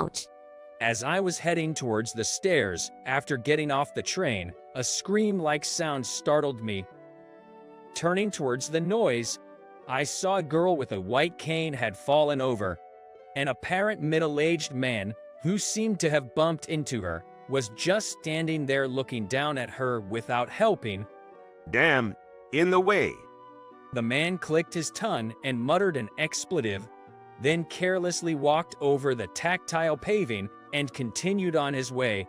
Ouch! As I was heading towards the stairs after getting off the train, a scream-like sound startled me. Turning towards the noise, I saw a girl with a white cane had fallen over. An apparent middle-aged man, who seemed to have bumped into her, was just standing there looking down at her without helping. Damn, in the way. The man clicked his tongue and muttered an expletive, then carelessly walked over the tactile paving and continued on his way.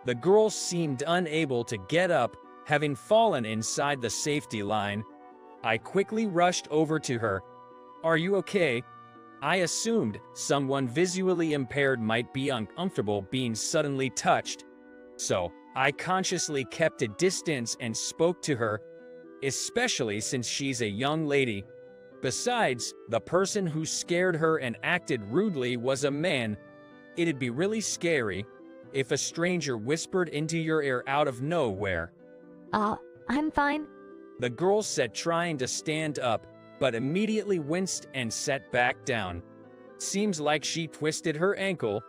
The girl seemed unable to get up, having fallen inside the safety line. I quickly rushed over to her. "Are you okay?" I assumed someone visually impaired might be uncomfortable being suddenly touched. So, I consciously kept a distance and spoke to her, especially since she's a young lady. Besides, the person who scared her and acted rudely was a man. It'd be really scary if a stranger whispered into your ear out of nowhere. I'm fine. The girl said, trying to stand up, but immediately winced and sat back down. Seems like she twisted her ankle.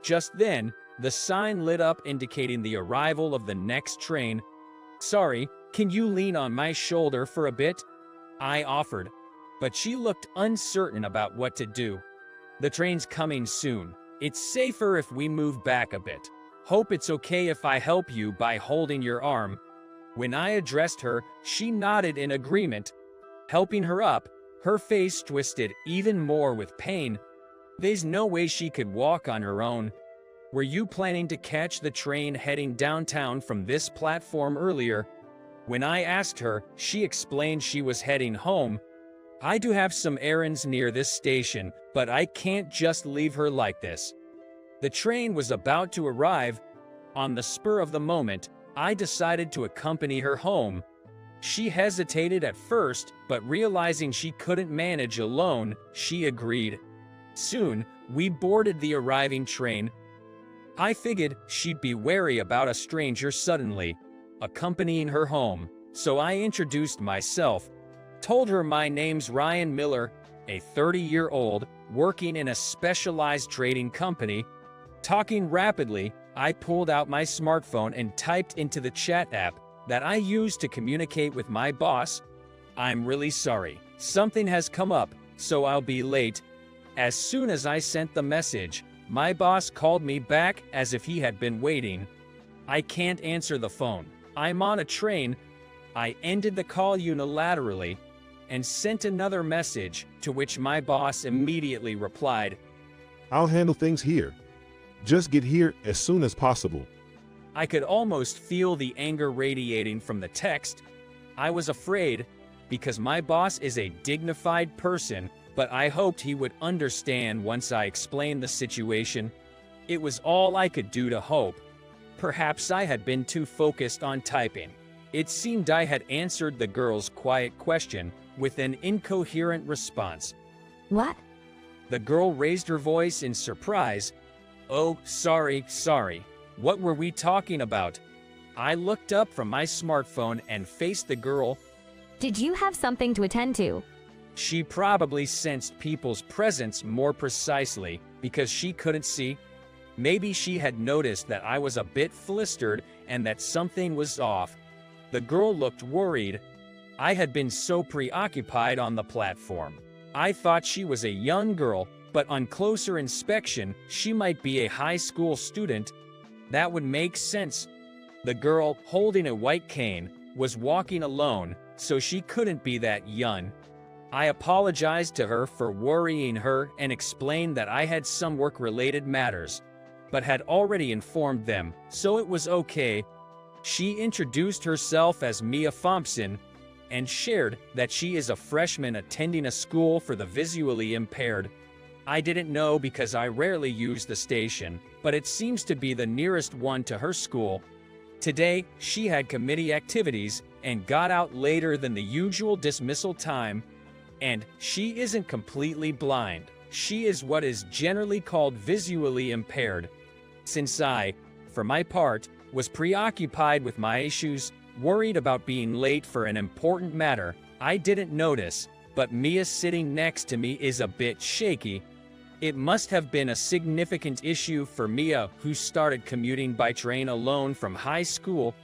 Just then, the sign lit up indicating the arrival of the next train. "Sorry, can you lean on my shoulder for a bit?" I offered, but she looked uncertain about what to do. "The train's coming soon. It's safer if we move back a bit. Hope it's okay if I help you by holding your arm." When I addressed her, she nodded in agreement. Helping her up, her face twisted even more with pain. There's no way she could walk on her own. "Were you planning to catch the train heading downtown from this platform earlier?" When I asked her, she explained she was heading home. "I do have some errands near this station, but I can't just leave her like this." The train was about to arrive. On the spur of the moment, I decided to accompany her home. She hesitated at first, but realizing she couldn't manage alone, she agreed. Soon, we boarded the arriving train. I figured she'd be wary about a stranger suddenly accompanying her home, so I introduced myself, told her my name's Ryan Miller, a 30-year-old working in a specialized trading company. Talking rapidly, I pulled out my smartphone and typed into the chat app that I use to communicate with my boss, "I'm really sorry. Something has come up, so I'll be late." As soon as I sent the message, my boss called me back as if he had been waiting. "I can't answer the phone. I'm on a train." I ended the call unilaterally and sent another message, to which my boss immediately replied, "I'll handle things here. Just get here as soon as possible." I could almost feel the anger radiating from the text. I was afraid, because my boss is a dignified person, but I hoped he would understand once I explained the situation. It was all I could do to hope. Perhaps I had been too focused on typing. It seemed I had answered the girl's quiet question with an incoherent response. What? The girl raised her voice in surprise. "Oh, sorry. What were we talking about?" I looked up from my smartphone and faced the girl. Did you have something to attend to? She probably sensed people's presence more precisely because she couldn't see. Maybe she had noticed that I was a bit flustered and that something was off. The girl looked worried. I had been so preoccupied on the platform. I thought she was a young girl, but on closer inspection, she might be a high school student. That would make sense. The girl, holding a white cane, was walking alone, so she couldn't be that young. I apologized to her for worrying her and explained that I had some work-related matters, but had already informed them, so it was okay. She introduced herself as Mia Thompson and shared that she is a freshman attending a school for the visually impaired. I didn't know because I rarely use the station, but it seems to be the nearest one to her school. Today, she had committee activities and got out later than the usual dismissal time. And she isn't completely blind. She is what is generally called visually impaired. Since I, for my part, was preoccupied with my issues, worried about being late for an important matter, I didn't notice, but Mia sitting next to me is a bit shaky. It must have been a significant issue for Mia, who started commuting by train alone from high school.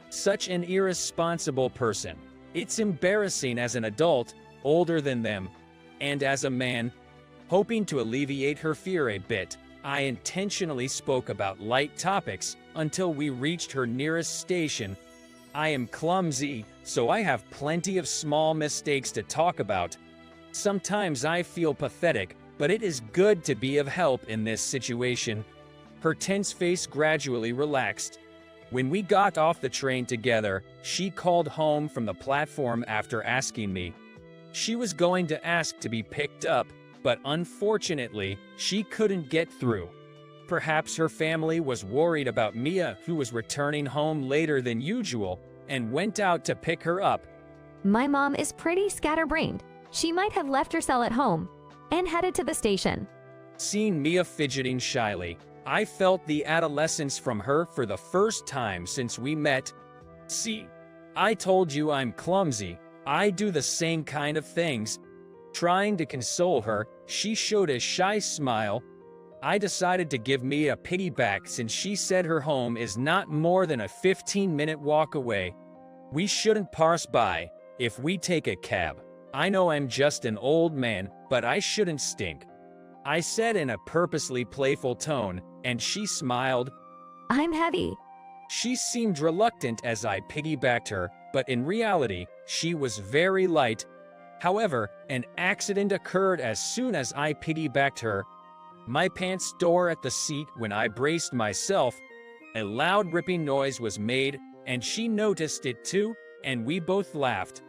Such an irresponsible person. It's embarrassing as an adult, older than them, and as a man. Hoping to alleviate her fear a bit, I intentionally spoke about light topics until we reached her nearest station. I am clumsy, so I have plenty of small mistakes to talk about. Sometimes I feel pathetic, but it is good to be of help in this situation. Her tense face gradually relaxed. When we got off the train together, she called home from the platform after asking me. She was going to ask to be picked up, but unfortunately, she couldn't get through. Perhaps her family was worried about Mia, who was returning home later than usual, and went out to pick her up. My mom is pretty scatterbrained. She might have left her cell at home and headed to the station. Seeing Mia fidgeting shyly, I felt the adolescence from her for the first time since we met. See, I told you I'm clumsy. I do the same kind of things. Trying to console her, she showed a shy smile. I decided to give Mia a piggyback since she said her home is not more than a 15-minute walk away. We shouldn't pass by if we take a cab. I know I'm just an old man, but I shouldn't stink, I said in a purposely playful tone, and she smiled. I'm heavy. She seemed reluctant as I piggybacked her, but in reality, she was very light. However, an accident occurred as soon as I piggybacked her. My pants tore at the seat when I braced myself. A loud ripping noise was made, and she noticed it too, and we both laughed.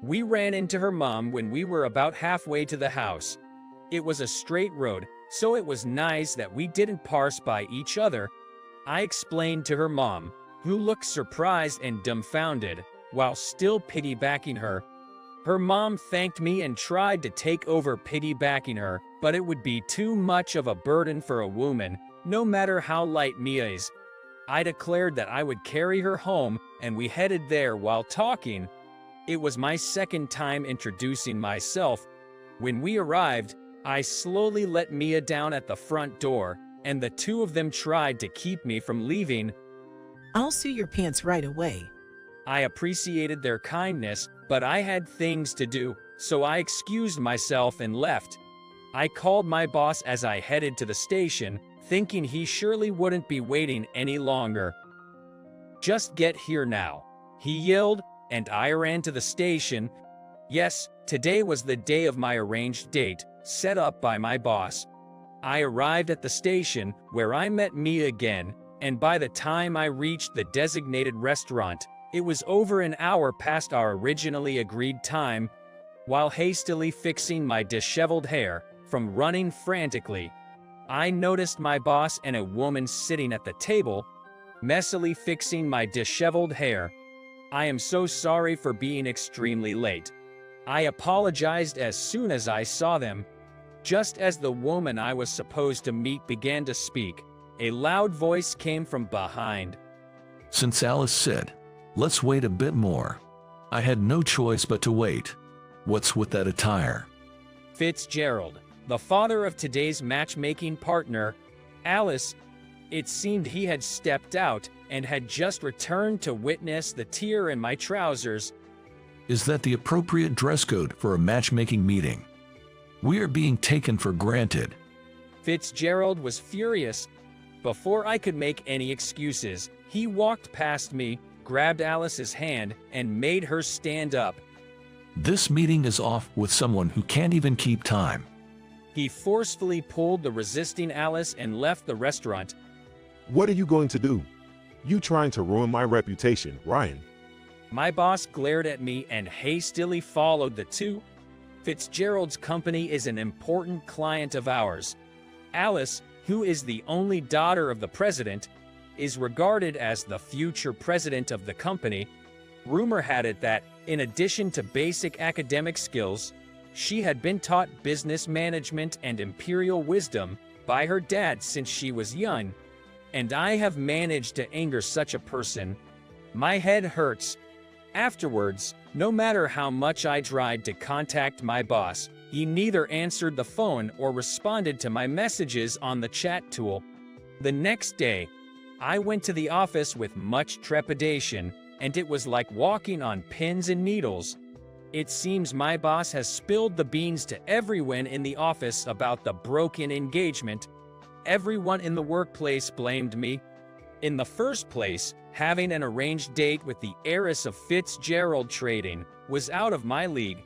We ran into her mom when we were about halfway to the house. It was a straight road, so it was nice that we didn't pass by each other. I explained to her mom, who looked surprised and dumbfounded, while still piggybacking her. Her mom thanked me and tried to take over piggybacking her, but it would be too much of a burden for a woman, no matter how light Mia is. I declared that I would carry her home, and we headed there while talking. It was my second time introducing myself. When we arrived, I slowly let Mia down at the front door, and the two of them tried to keep me from leaving. I'll sew your pants right away. I appreciated their kindness, but I had things to do, so I excused myself and left. I called my boss as I headed to the station, thinking he surely wouldn't be waiting any longer. "Just get here now," he yelled, and I ran to the station. Yes, today was the day of my arranged date, set up by my boss. I arrived at the station, where I met Mia again, and by the time I reached the designated restaurant, it was over an hour past our originally agreed time. While hastily fixing my disheveled hair from running frantically, I noticed my boss and a woman sitting at the table, messily fixing my disheveled hair. I am so sorry for being extremely late. I apologized as soon as I saw them. Just as the woman I was supposed to meet began to speak, a loud voice came from behind. "Since Alice said, let's wait a bit more, I had no choice but to wait. What's with that attire?" Fitzgerald, the father of today's matchmaking partner, Alice. It seemed he had stepped out and had just returned to witness the tear in my trousers. "Is that the appropriate dress code for a matchmaking meeting? We are being taken for granted." Fitzgerald was furious. Before I could make any excuses, he walked past me, grabbed Alice's hand, and made her stand up. "This meeting is off with someone who can't even keep time." He forcefully pulled the resisting Alice and left the restaurant. What are you going to do? You trying to ruin my reputation, Ryan. My boss glared at me and hastily followed the two. Fitzgerald's company is an important client of ours. Alice, who is the only daughter of the president, is regarded as the future president of the company. Rumor had it that, in addition to basic academic skills, she had been taught business management and imperial wisdom by her dad since she was young. And I have managed to anger such a person. My head hurts. Afterwards, no matter how much I tried to contact my boss, He neither answered the phone or responded to my messages on the chat tool. The next day, I went to the office with much trepidation, and it was like walking on pins and needles. It seems my boss has spilled the beans to everyone in the office about the broken engagement. Everyone in the workplace blamed me. In the first place, having an arranged date with the heiress of Fitzgerald Trading was out of my league.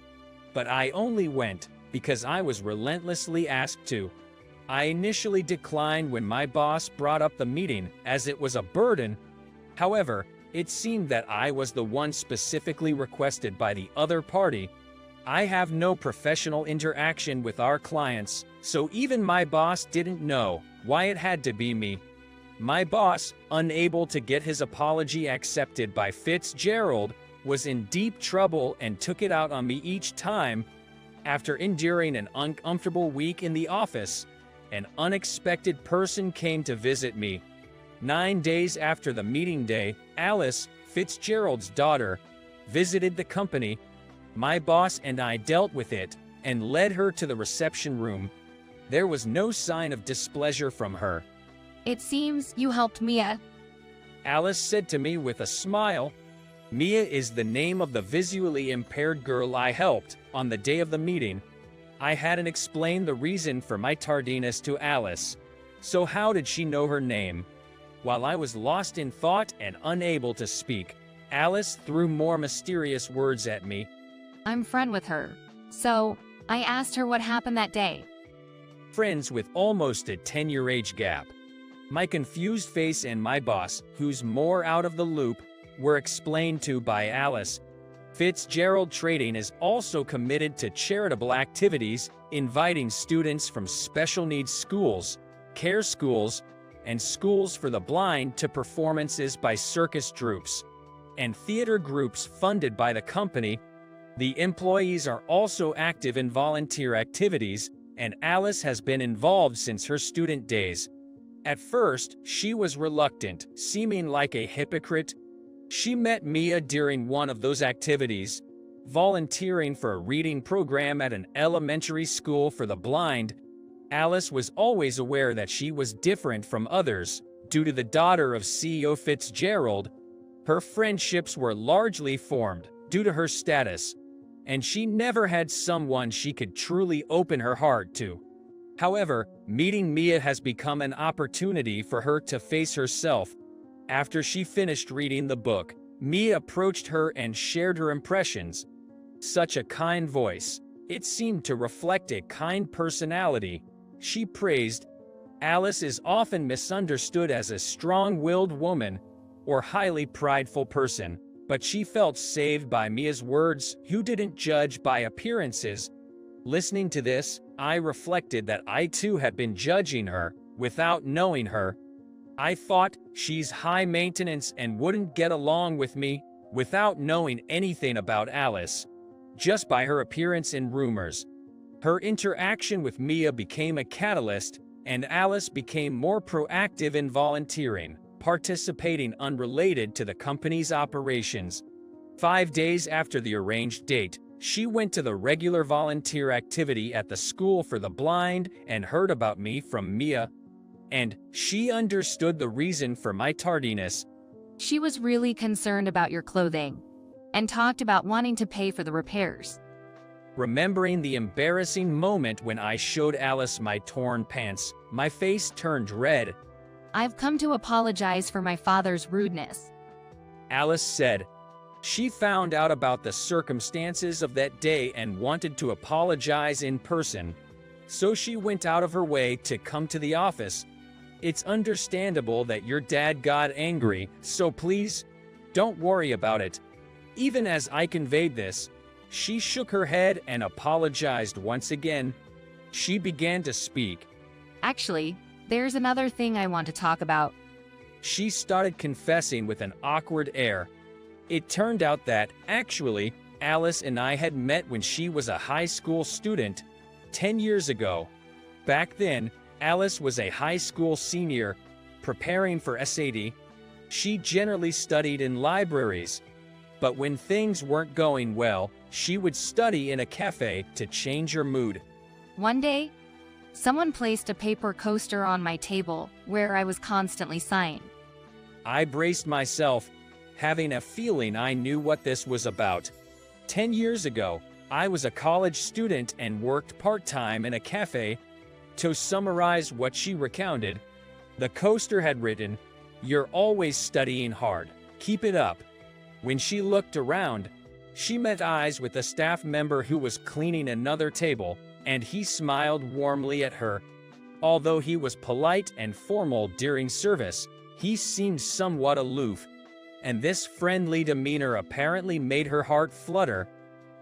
But I only went because I was relentlessly asked to. I initially declined when my boss brought up the meeting as it was a burden. However, it seemed that I was the one specifically requested by the other party. I have no professional interaction with our clients, so even my boss didn't know why it had to be me. My boss, unable to get his apology accepted by Fitzgerald, was in deep trouble and took it out on me each time. After enduring an uncomfortable week in the office, an unexpected person came to visit me. 9 days after the meeting day, Alice, Fitzgerald's daughter, visited the company. My boss and I dealt with it and led her to the reception room. There was no sign of displeasure from her. It seems you helped Mia. Alice said to me with a smile. Mia is the name of the visually impaired girl I helped on the day of the meeting. I hadn't explained the reason for my tardiness to Alice, so how did she know her name? While I was lost in thought and unable to speak, Alice threw more mysterious words at me. I'm friend with her. So, I asked her what happened that day. Friends with almost a 10-year age gap. My confused face and my boss, who's more out of the loop, were explained to by Alice. Fitzgerald Trading is also committed to charitable activities, inviting students from special needs schools, care schools, and schools for the blind to performances by circus troupes and theater groups funded by the company. The employees are also active in volunteer activities, and Alice has been involved since her student days. At first, she was reluctant, seeming like a hypocrite. She met Mia during one of those activities, volunteering for a reading program at an elementary school for the blind. Alice was always aware that she was different from others due to the daughter of CEO Fitzgerald. Her friendships were largely formed due to her status, and she never had someone she could truly open her heart to. However, meeting Mia has become an opportunity for her to face herself. After she finished reading the book, Mia approached her and shared her impressions. Such a kind voice. It seemed to reflect a kind personality. She praised. Alice is often misunderstood as a strong-willed woman or highly prideful person, but she felt saved by Mia's words, who didn't judge by appearances. Listening to this, I reflected that I too had been judging her without knowing her. I thought she's high maintenance and wouldn't get along with me without knowing anything about Alice, just by her appearance and rumors. Her interaction with Mia became a catalyst, and Alice became more proactive in volunteering, participating unrelated to the company's operations. 5 days after the arranged date, she went to the regular volunteer activity at the school for the blind and heard about me from Mia. And she understood the reason for my tardiness. She was really concerned about your clothing and talked about wanting to pay for the repairs. Remembering the embarrassing moment when I showed Alice my torn pants, my face turned red. I've come to apologize for my father's rudeness. Alice said. She found out about the circumstances of that day and wanted to apologize in person. So she went out of her way to come to the office. It's understandable that your dad got angry, so please, don't worry about it. Even as I conveyed this, she shook her head and apologized once again. She began to speak. Actually, there's another thing I want to talk about. She started confessing with an awkward air. It turned out that, actually, Alice and I had met when she was a high school student, 10 years ago. Back then, Alice was a high school senior, preparing for SAT. She generally studied in libraries. But when things weren't going well, she would study in a cafe to change her mood. One day, someone placed a paper coaster on my table where I was constantly sighing. I braced myself, having a feeling I knew what this was about. 10 years ago, I was a college student and worked part-time in a cafe. To summarize what she recounted, the coaster had written, "You're always studying hard. Keep it up." When she looked around, she met eyes with a staff member who was cleaning another table, and he smiled warmly at her. Although he was polite and formal during service, he seemed somewhat aloof, and this friendly demeanor apparently made her heart flutter.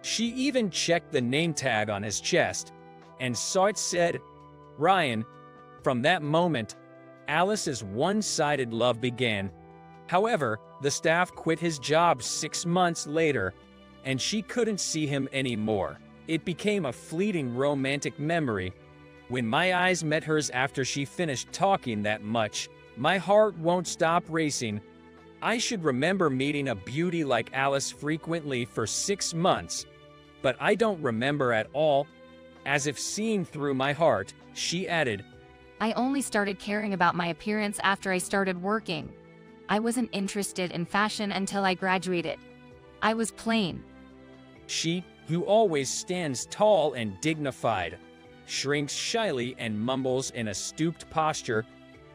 She even checked the name tag on his chest, and saw it said, Ryan. From that moment, Alice's one-sided love began. However, the staff quit his job 6 months later, and she couldn't see him anymore. It became a fleeting romantic memory. When my eyes met hers after she finished talking that much, my heart won't stop racing. I should remember meeting a beauty like Alice frequently for 6 months, but I don't remember at all. As if seeing through my heart, she added, I only started caring about my appearance after I started working. I wasn't interested in fashion until I graduated. I was plain. She, who always stands tall and dignified, shrinks shyly and mumbles in a stooped posture.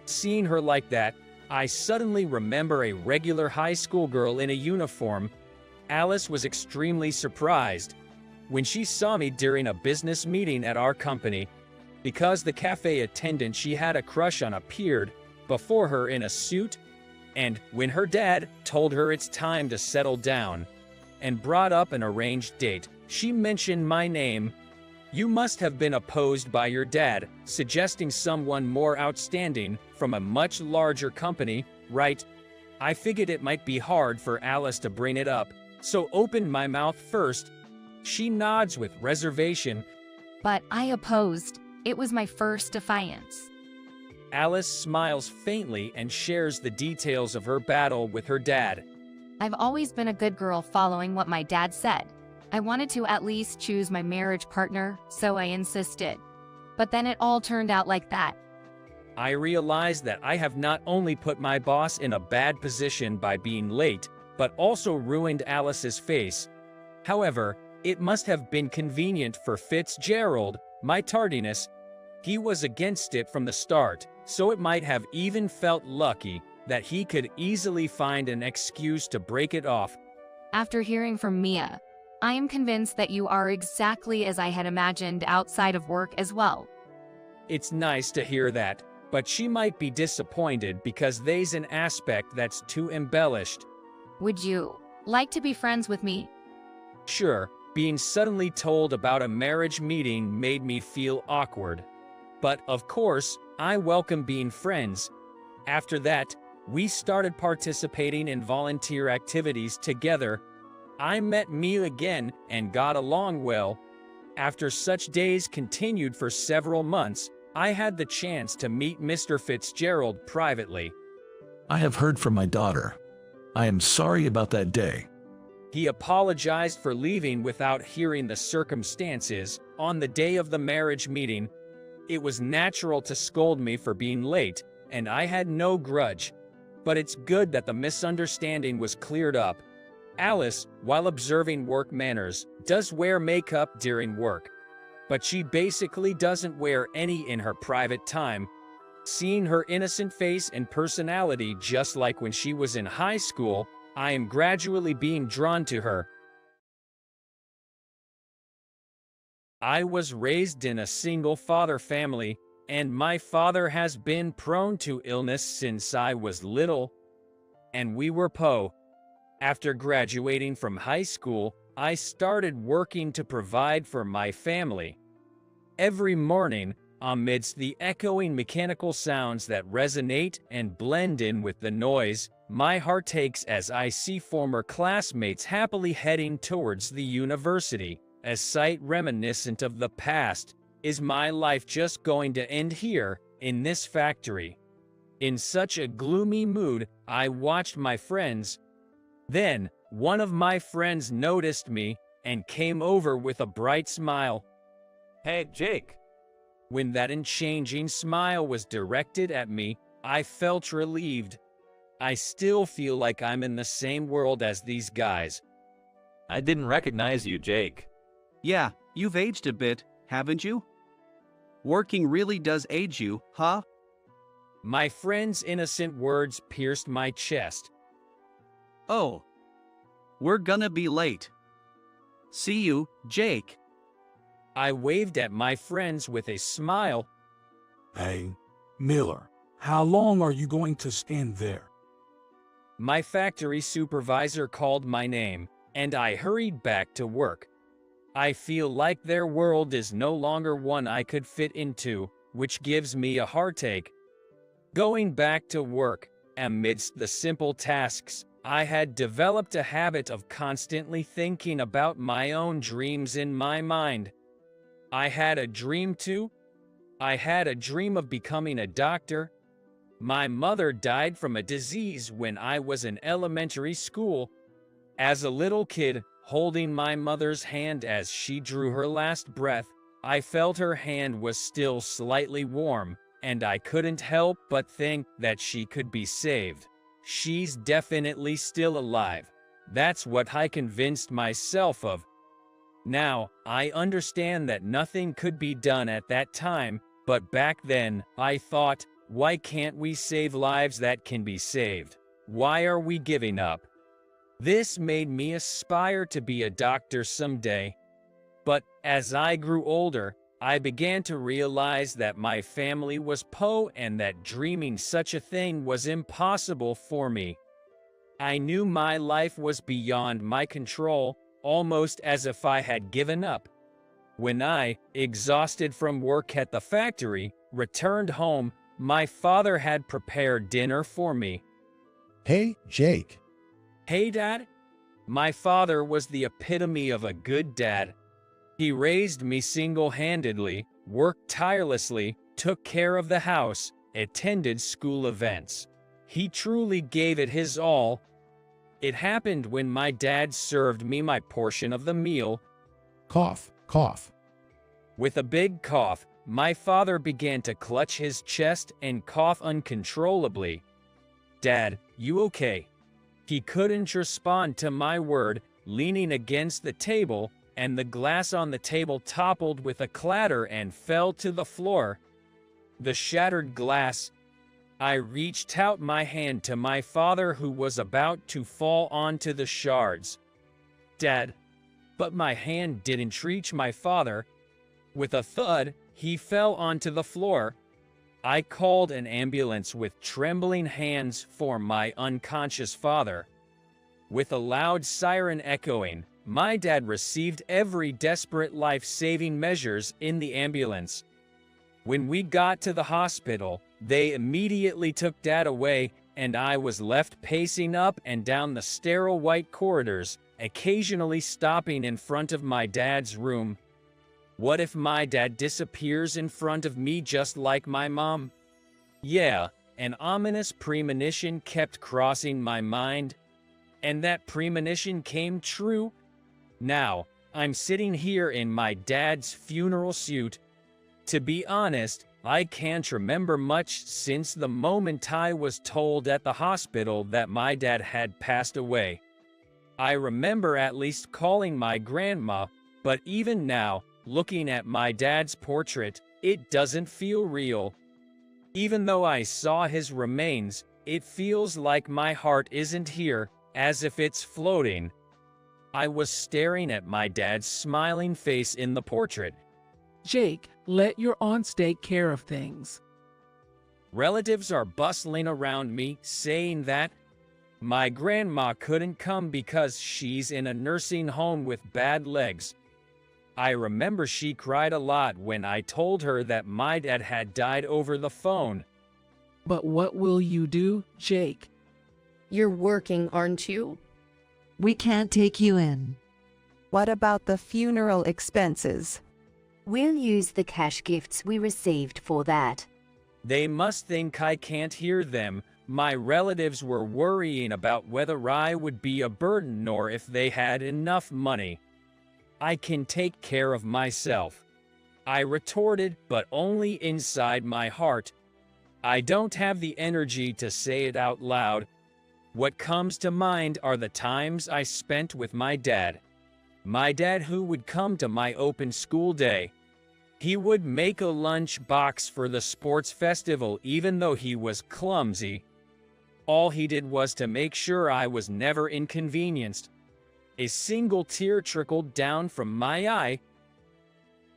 Seeing her like that, I suddenly remember a regular high school girl in a uniform. Alice was extremely surprised when she saw me during a business meeting at our company, because the cafe attendant she had a crush on appeared before her in a suit, and when her dad told her it's time to settle down and brought up an arranged date, she mentioned my name. You must have been opposed by your dad, suggesting someone more outstanding from a much larger company, right? I figured it might be hard for Alice to bring it up, so opened my mouth first. She nods with reservation. But I opposed. It was my first defiance. Alice smiles faintly and shares the details of her battle with her dad. I've always been a good girl following what my dad said. I wanted to at least choose my marriage partner, so I insisted. But then it all turned out like that. I realize that I have not only put my boss in a bad position by being late, but also ruined Alice's face. However, it must have been convenient for Fitzgerald, my tardiness. He was against it from the start, so it might have even felt lucky that he could easily find an excuse to break it off. After hearing from Mia, I am convinced that you are exactly as I had imagined outside of work as well. It's nice to hear that, but she might be disappointed because there's an aspect that's too embellished. Would you like to be friends with me? Sure, being suddenly told about a marriage meeting made me feel awkward. But of course, I welcome being friends. After that, we started participating in volunteer activities together. I met Mia again and got along well. After such days continued for several months, I had the chance to meet Mr. Fitzgerald privately. I have heard from my daughter. I am sorry about that day. He apologized for leaving without hearing the circumstances. On the day of the marriage meeting, it was natural to scold me for being late, and I had no grudge. But it's good that the misunderstanding was cleared up. Alice, while observing work manners, does wear makeup during work, but she basically doesn't wear any in her private time. Seeing her innocent face and personality just like when she was in high school, I am gradually being drawn to her. I was raised in a single-father family, and my father has been prone to illness since I was little, and we were poor. After graduating from high school, I started working to provide for my family. Every morning, amidst the echoing mechanical sounds that resonate and blend in with the noise, my heart aches as I see former classmates happily heading towards the university. A sight reminiscent of the past. Is my life just going to end here, in this factory? In such a gloomy mood, I watched my friends. Then, one of my friends noticed me and came over with a bright smile. Hey, Jake. When that unchanging smile was directed at me, I felt relieved. I still feel like I'm in the same world as these guys. I didn't recognize you, Jake. Yeah, you've aged a bit, haven't you? Working really does age you, huh? My friend's innocent words pierced my chest. Oh. We're gonna be late. See you, Jake. I waved at my friends with a smile. Hey, Miller, how long are you going to stand there? My factory supervisor called my name, and I hurried back to work. I feel like their world is no longer one I could fit into, which gives me a heartache. Going back to work, amidst the simple tasks, I had developed a habit of constantly thinking about my own dreams in my mind. I had a dream too. I had a dream of becoming a doctor. My mother died from a disease when I was in elementary school. As a little kid, holding my mother's hand as she drew her last breath, I felt her hand was still slightly warm, and I couldn't help but think that she could be saved. She's definitely still alive. That's what I convinced myself of. Now, I understand that nothing could be done at that time, but back then, I thought, why can't we save lives that can be saved? Why are we giving up? This made me aspire to be a doctor someday. But as I grew older, I began to realize that my family was poor and that dreaming such a thing was impossible for me. I knew my life was beyond my control, almost as if I had given up. When I, exhausted from work at the factory, returned home, my father had prepared dinner for me. Hey, Jake. Hey, Dad? My father was the epitome of a good dad. He raised me single-handedly, worked tirelessly, took care of the house, attended school events. He truly gave it his all. It happened when my dad served me my portion of the meal. Cough, cough. With a big cough, my father began to clutch his chest and cough uncontrollably. Dad, you okay? He couldn't respond to my word, leaning against the table, and the glass on the table toppled with a clatter and fell to the floor. The shattered glass. I reached out my hand to my father who was about to fall onto the shards. Dad. But my hand didn't reach my father. With a thud, he fell onto the floor. I called an ambulance with trembling hands for my unconscious father. With a loud siren echoing, my dad received every desperate life-saving measures in the ambulance. When we got to the hospital, they immediately took Dad away, and I was left pacing up and down the sterile white corridors, occasionally stopping in front of my dad's room. What if my dad disappears in front of me just like my mom? Yeah, an ominous premonition kept crossing my mind. And that premonition came true. Now, I'm sitting here in my dad's funeral suit. To be honest, I can't remember much since the moment I was told at the hospital that my dad had passed away. I remember at least calling my grandma, but even now, looking at my dad's portrait, it doesn't feel real. Even though I saw his remains, it feels like my heart isn't here, as if it's floating. I was staring at my dad's smiling face in the portrait. Jake, let your aunts take care of things. Relatives are bustling around me, saying that my grandma couldn't come because she's in a nursing home with bad legs. I remember she cried a lot when I told her that my dad had died over the phone. But what will you do, Jake? You're working, aren't you? We can't take you in. What about the funeral expenses? We'll use the cash gifts we received for that. They must think I can't hear them. My relatives were worrying about whether I would be a burden or if they had enough money. I can take care of myself. I retorted, but only inside my heart. I don't have the energy to say it out loud. What comes to mind are the times I spent with my dad. My dad who would come to my open school day. He would make a lunch box for the sports festival even though he was clumsy. All he did was to make sure I was never inconvenienced. A single tear trickled down from my eye.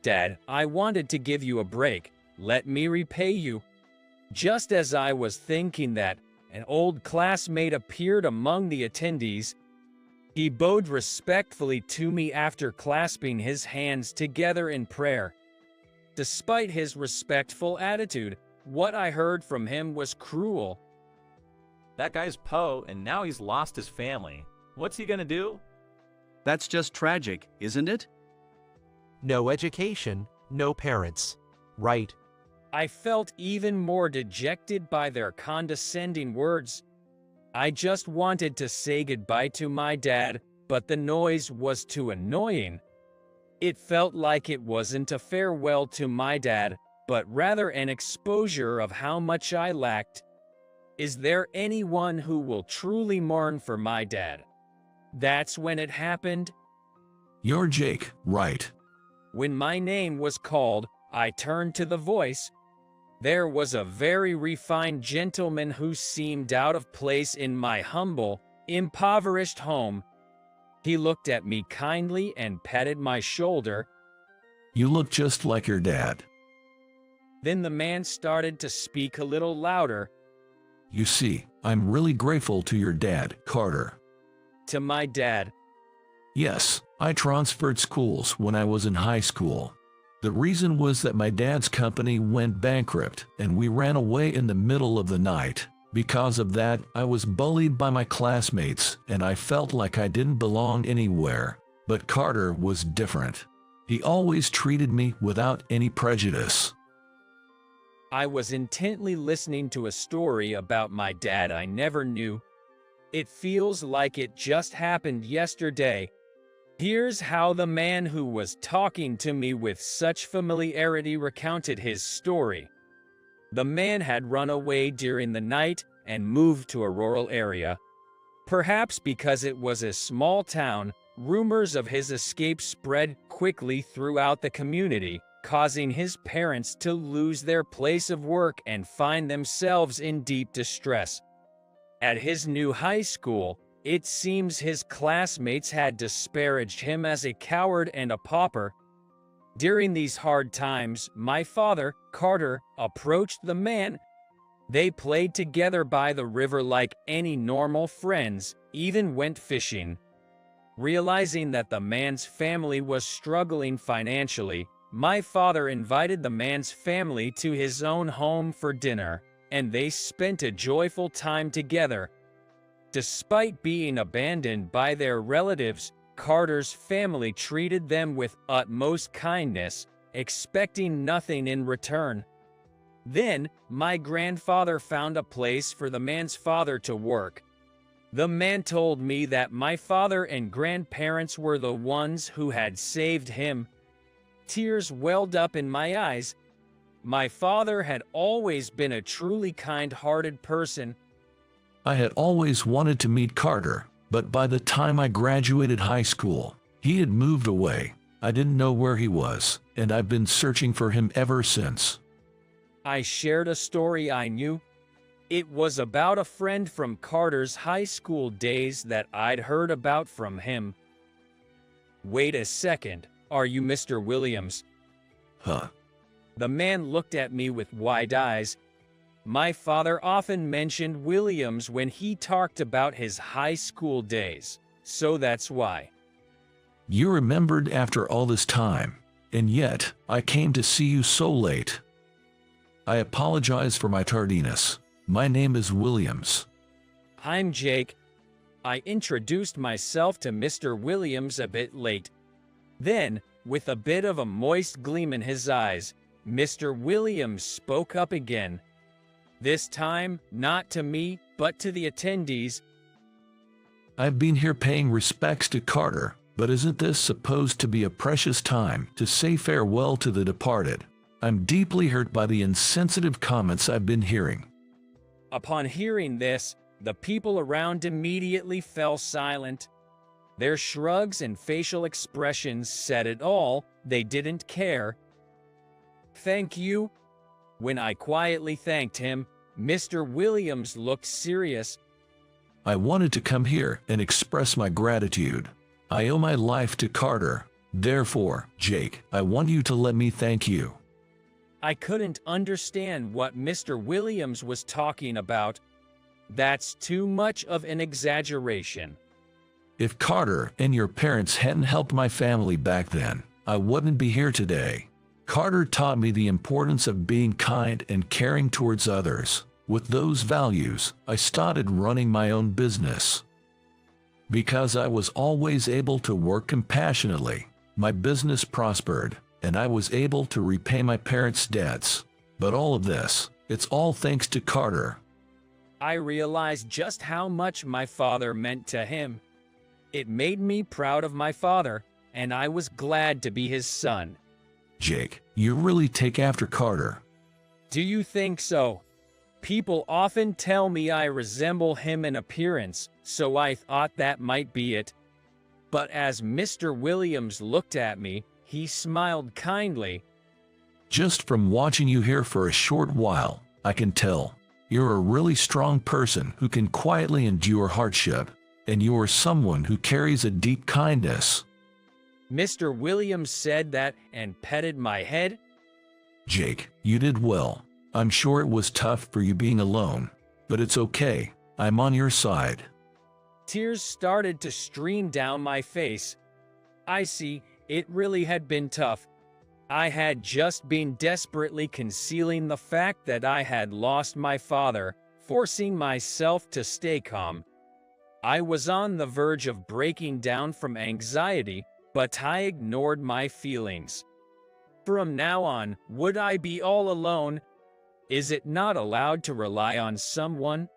Dad, I wanted to give you a break. Let me repay you. Just as I was thinking that, an old classmate appeared among the attendees. He bowed respectfully to me after clasping his hands together in prayer. Despite his respectful attitude, what I heard from him was cruel. That guy's Poe, and now he's lost his family. What's he gonna do? That's just tragic, isn't it? No education, no parents. Right. I felt even more dejected by their condescending words. I just wanted to say goodbye to my dad, but the noise was too annoying. It felt like it wasn't a farewell to my dad, but rather an exposure of how much I lacked. Is there anyone who will truly mourn for my dad? That's when it happened. You're Jake, right? When my name was called, I turned to the voice. There was a very refined gentleman who seemed out of place in my humble, impoverished home. He looked at me kindly and patted my shoulder. You look just like your dad. Then the man started to speak a little louder. You see, I'm really grateful to your dad, Carter. To my dad. Yes, I transferred schools when I was in high school. The reason was that my dad's company went bankrupt and we ran away in the middle of the night. Because of that, I was bullied by my classmates and I felt like I didn't belong anywhere. But Carter was different. He always treated me without any prejudice. I was intently listening to a story about my dad I never knew. It feels like it just happened yesterday. Here's how the man who was talking to me with such familiarity recounted his story. The man had run away during the night and moved to a rural area. Perhaps because it was a small town, rumors of his escape spread quickly throughout the community, causing his parents to lose their place of work and find themselves in deep distress. At his new high school, it seems his classmates had disparaged him as a coward and a pauper. During these hard times, my father, Carter, approached the man. They played together by the river like any normal friends, even went fishing. Realizing that the man's family was struggling financially, my father invited the man's family to his own home for dinner, and they spent a joyful time together. Despite being abandoned by their relatives, Carter's family treated them with utmost kindness, expecting nothing in return. Then, my grandfather found a place for the man's father to work. The man told me that my father and grandparents were the ones who had saved him. Tears welled up in my eyes. My father had always been a truly kind-hearted person. I had always wanted to meet Carter, but by the time I graduated high school, he had moved away. I didn't know where he was, and I've been searching for him ever since. I shared a story I knew. It was about a friend from Carter's high school days that I'd heard about from him. Wait a second, are you Mr. Williams? Huh? The man looked at me with wide eyes. My father often mentioned Williams when he talked about his high school days, so that's why. You remembered after all this time, and yet I came to see you so late. I apologize for my tardiness. My name is Williams. I'm Jake. I introduced myself to Mr. Williams a bit late. Then, with a bit of a moist gleam in his eyes, Mr. Williams spoke up again. This time, not to me, but to the attendees. I've been here paying respects to Carter, But isn't this supposed to be a precious time to say farewell to the departed? I'm deeply hurt by the insensitive comments I've been hearing. Upon hearing this, the people around immediately fell silent. Their shrugs and facial expressions said it all. They didn't care. "Thank you." When I quietly thanked him, Mr. Williams looked serious. I wanted to come here and express my gratitude. I owe my life to Carter. Therefore, Jake, I want you to let me thank you. I couldn't understand what Mr. Williams was talking about. That's too much of an exaggeration. If Carter and your parents hadn't helped my family back then, I wouldn't be here today. Carter taught me the importance of being kind and caring towards others. With those values, I started running my own business. Because I was always able to work compassionately, my business prospered, and I was able to repay my parents' debts. But all of this, it's all thanks to Carter. I realized just how much my father meant to him. It made me proud of my father, and I was glad to be his son. Jake, you really take after Carter. Do you think so? People often tell me I resemble him in appearance, so I thought that might be it. But as Mr. Williams looked at me, he smiled kindly. Just from watching you here for a short while, I can tell you're a really strong person who can quietly endure hardship, and you are someone who carries a deep kindness. Mr. Williams said that and petted my head. Jake, you did well. I'm sure it was tough for you being alone, but it's okay. I'm on your side. Tears started to stream down my face. I see, it really had been tough. I had just been desperately concealing the fact that I had lost my father, forcing myself to stay calm. I was on the verge of breaking down from anxiety, but I ignored my feelings. From now on, would I be all alone? Is it not allowed to rely on someone?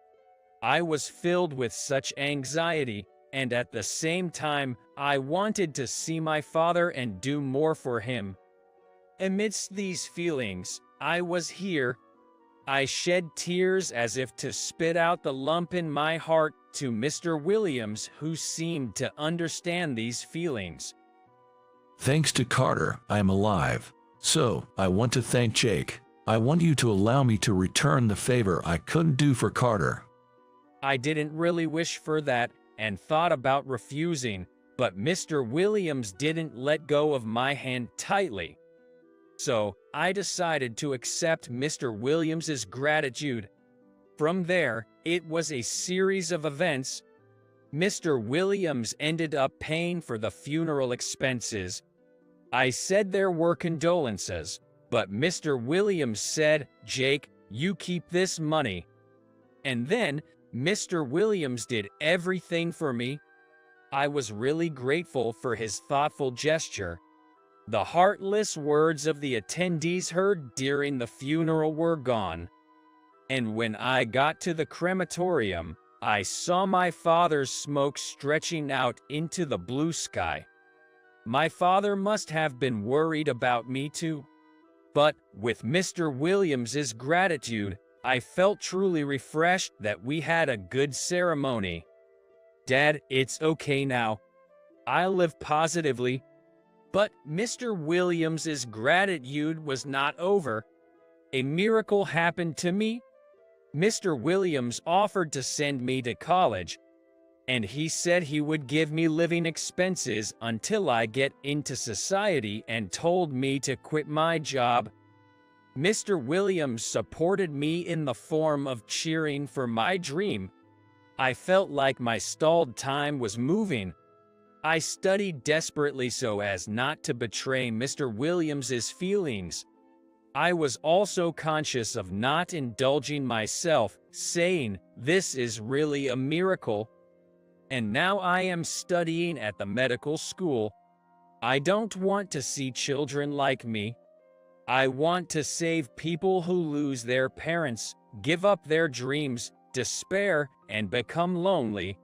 I was filled with such anxiety, and at the same time, I wanted to see my father and do more for him. Amidst these feelings, I was here. I shed tears as if to spit out the lump in my heart to Mr. Williams, who seemed to understand these feelings. Thanks to Carter, I'm alive. So, I want to thank Jake. I want you to allow me to return the favor I couldn't do for Carter. I didn't really wish for that and thought about refusing, but Mr. Williams didn't let go of my hand tightly. So, I decided to accept Mr. Williams's gratitude. From there, it was a series of events. Mr. Williams ended up paying for the funeral expenses. I said there were condolences, but Mr. Williams said, "Jake, you keep this money." And then, Mr. Williams did everything for me. I was really grateful for his thoughtful gesture. The heartless words of the attendees heard during the funeral were gone. And when I got to the crematorium, I saw my father's smoke stretching out into the blue sky. My father must have been worried about me too. But with Mr. Williams's gratitude, I felt truly refreshed that we had a good ceremony. "Dad, it's okay now. I'll live positively." But Mr. Williams's gratitude was not over. A miracle happened to me. Mr. Williams offered to send me to college, and he said he would give me living expenses until I get into society and told me to quit my job. Mr. Williams supported me in the form of cheering for my dream. I felt like my stalled time was moving. I studied desperately so as not to betray Mr. Williams's feelings. I was also conscious of not indulging myself, saying, "This is really a miracle." And now I am studying at the medical school. I don't want to see children like me. I want to save people who lose their parents, give up their dreams, despair, and become lonely.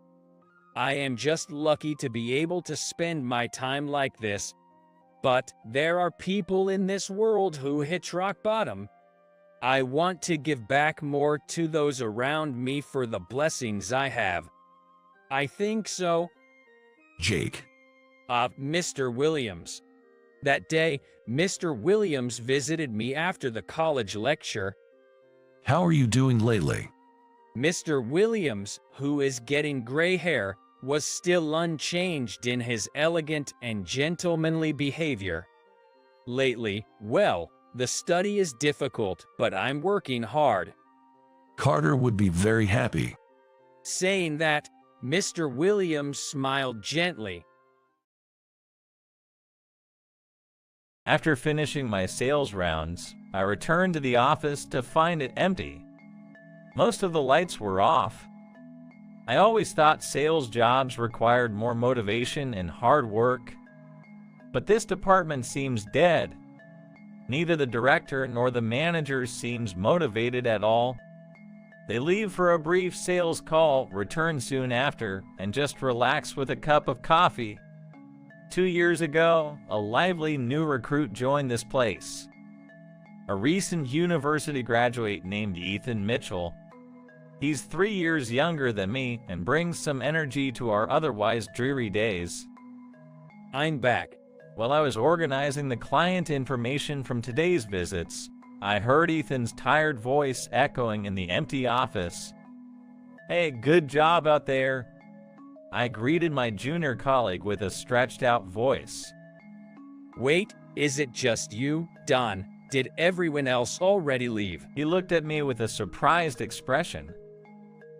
I am just lucky to be able to spend my time like this. But there are people in this world who hit rock bottom. I want to give back more to those around me for the blessings I have. I think so. Jake. Mr. Williams. That day, Mr. Williams visited me after the college lecture. How are you doing lately? Mr. Williams, who is getting gray hair, was still unchanged in his elegant and gentlemanly behavior. Lately, well, the study is difficult, but I'm working hard. Carter would be very happy. Saying that, Mr. Williams smiled gently. After finishing my sales rounds, I returned to the office to find it empty. Most of the lights were off. I always thought sales jobs required more motivation and hard work, but this department seems dead. Neither the director nor the manager seems motivated at all. They leave for a brief sales call, return soon after, and just relax with a cup of coffee. 2 years ago, a lively new recruit joined this place. A recent university graduate named Ethan Mitchell. He's 3 years younger than me and brings some energy to our otherwise dreary days. I'm back. While I was organizing the client information from today's visits, I heard Ethan's tired voice echoing in the empty office. "Hey, good job out there." I greeted my junior colleague with a stretched out voice. "Wait, is it just you, Don? Did everyone else already leave?" He looked at me with a surprised expression.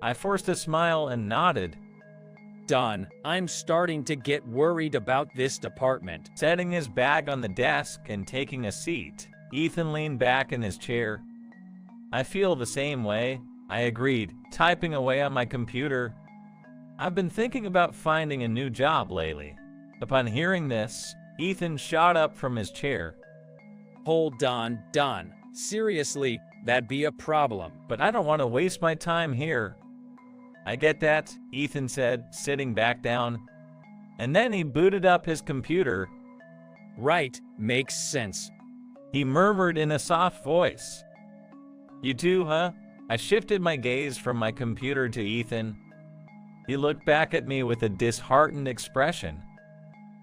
I forced a smile and nodded. "Don, I'm starting to get worried about this department." Setting his bag on the desk and taking a seat, Ethan leaned back in his chair. "I feel the same way," I agreed, typing away on my computer. "I've been thinking about finding a new job lately." Upon hearing this, Ethan shot up from his chair. "Hold on, Don. Seriously, that'd be a problem." "But I don't want to waste my time here." "I get that," Ethan said, sitting back down. And then he booted up his computer. "Right, makes sense." He murmured in a soft voice. "You do, huh?" I shifted my gaze from my computer to Ethan. He looked back at me with a disheartened expression.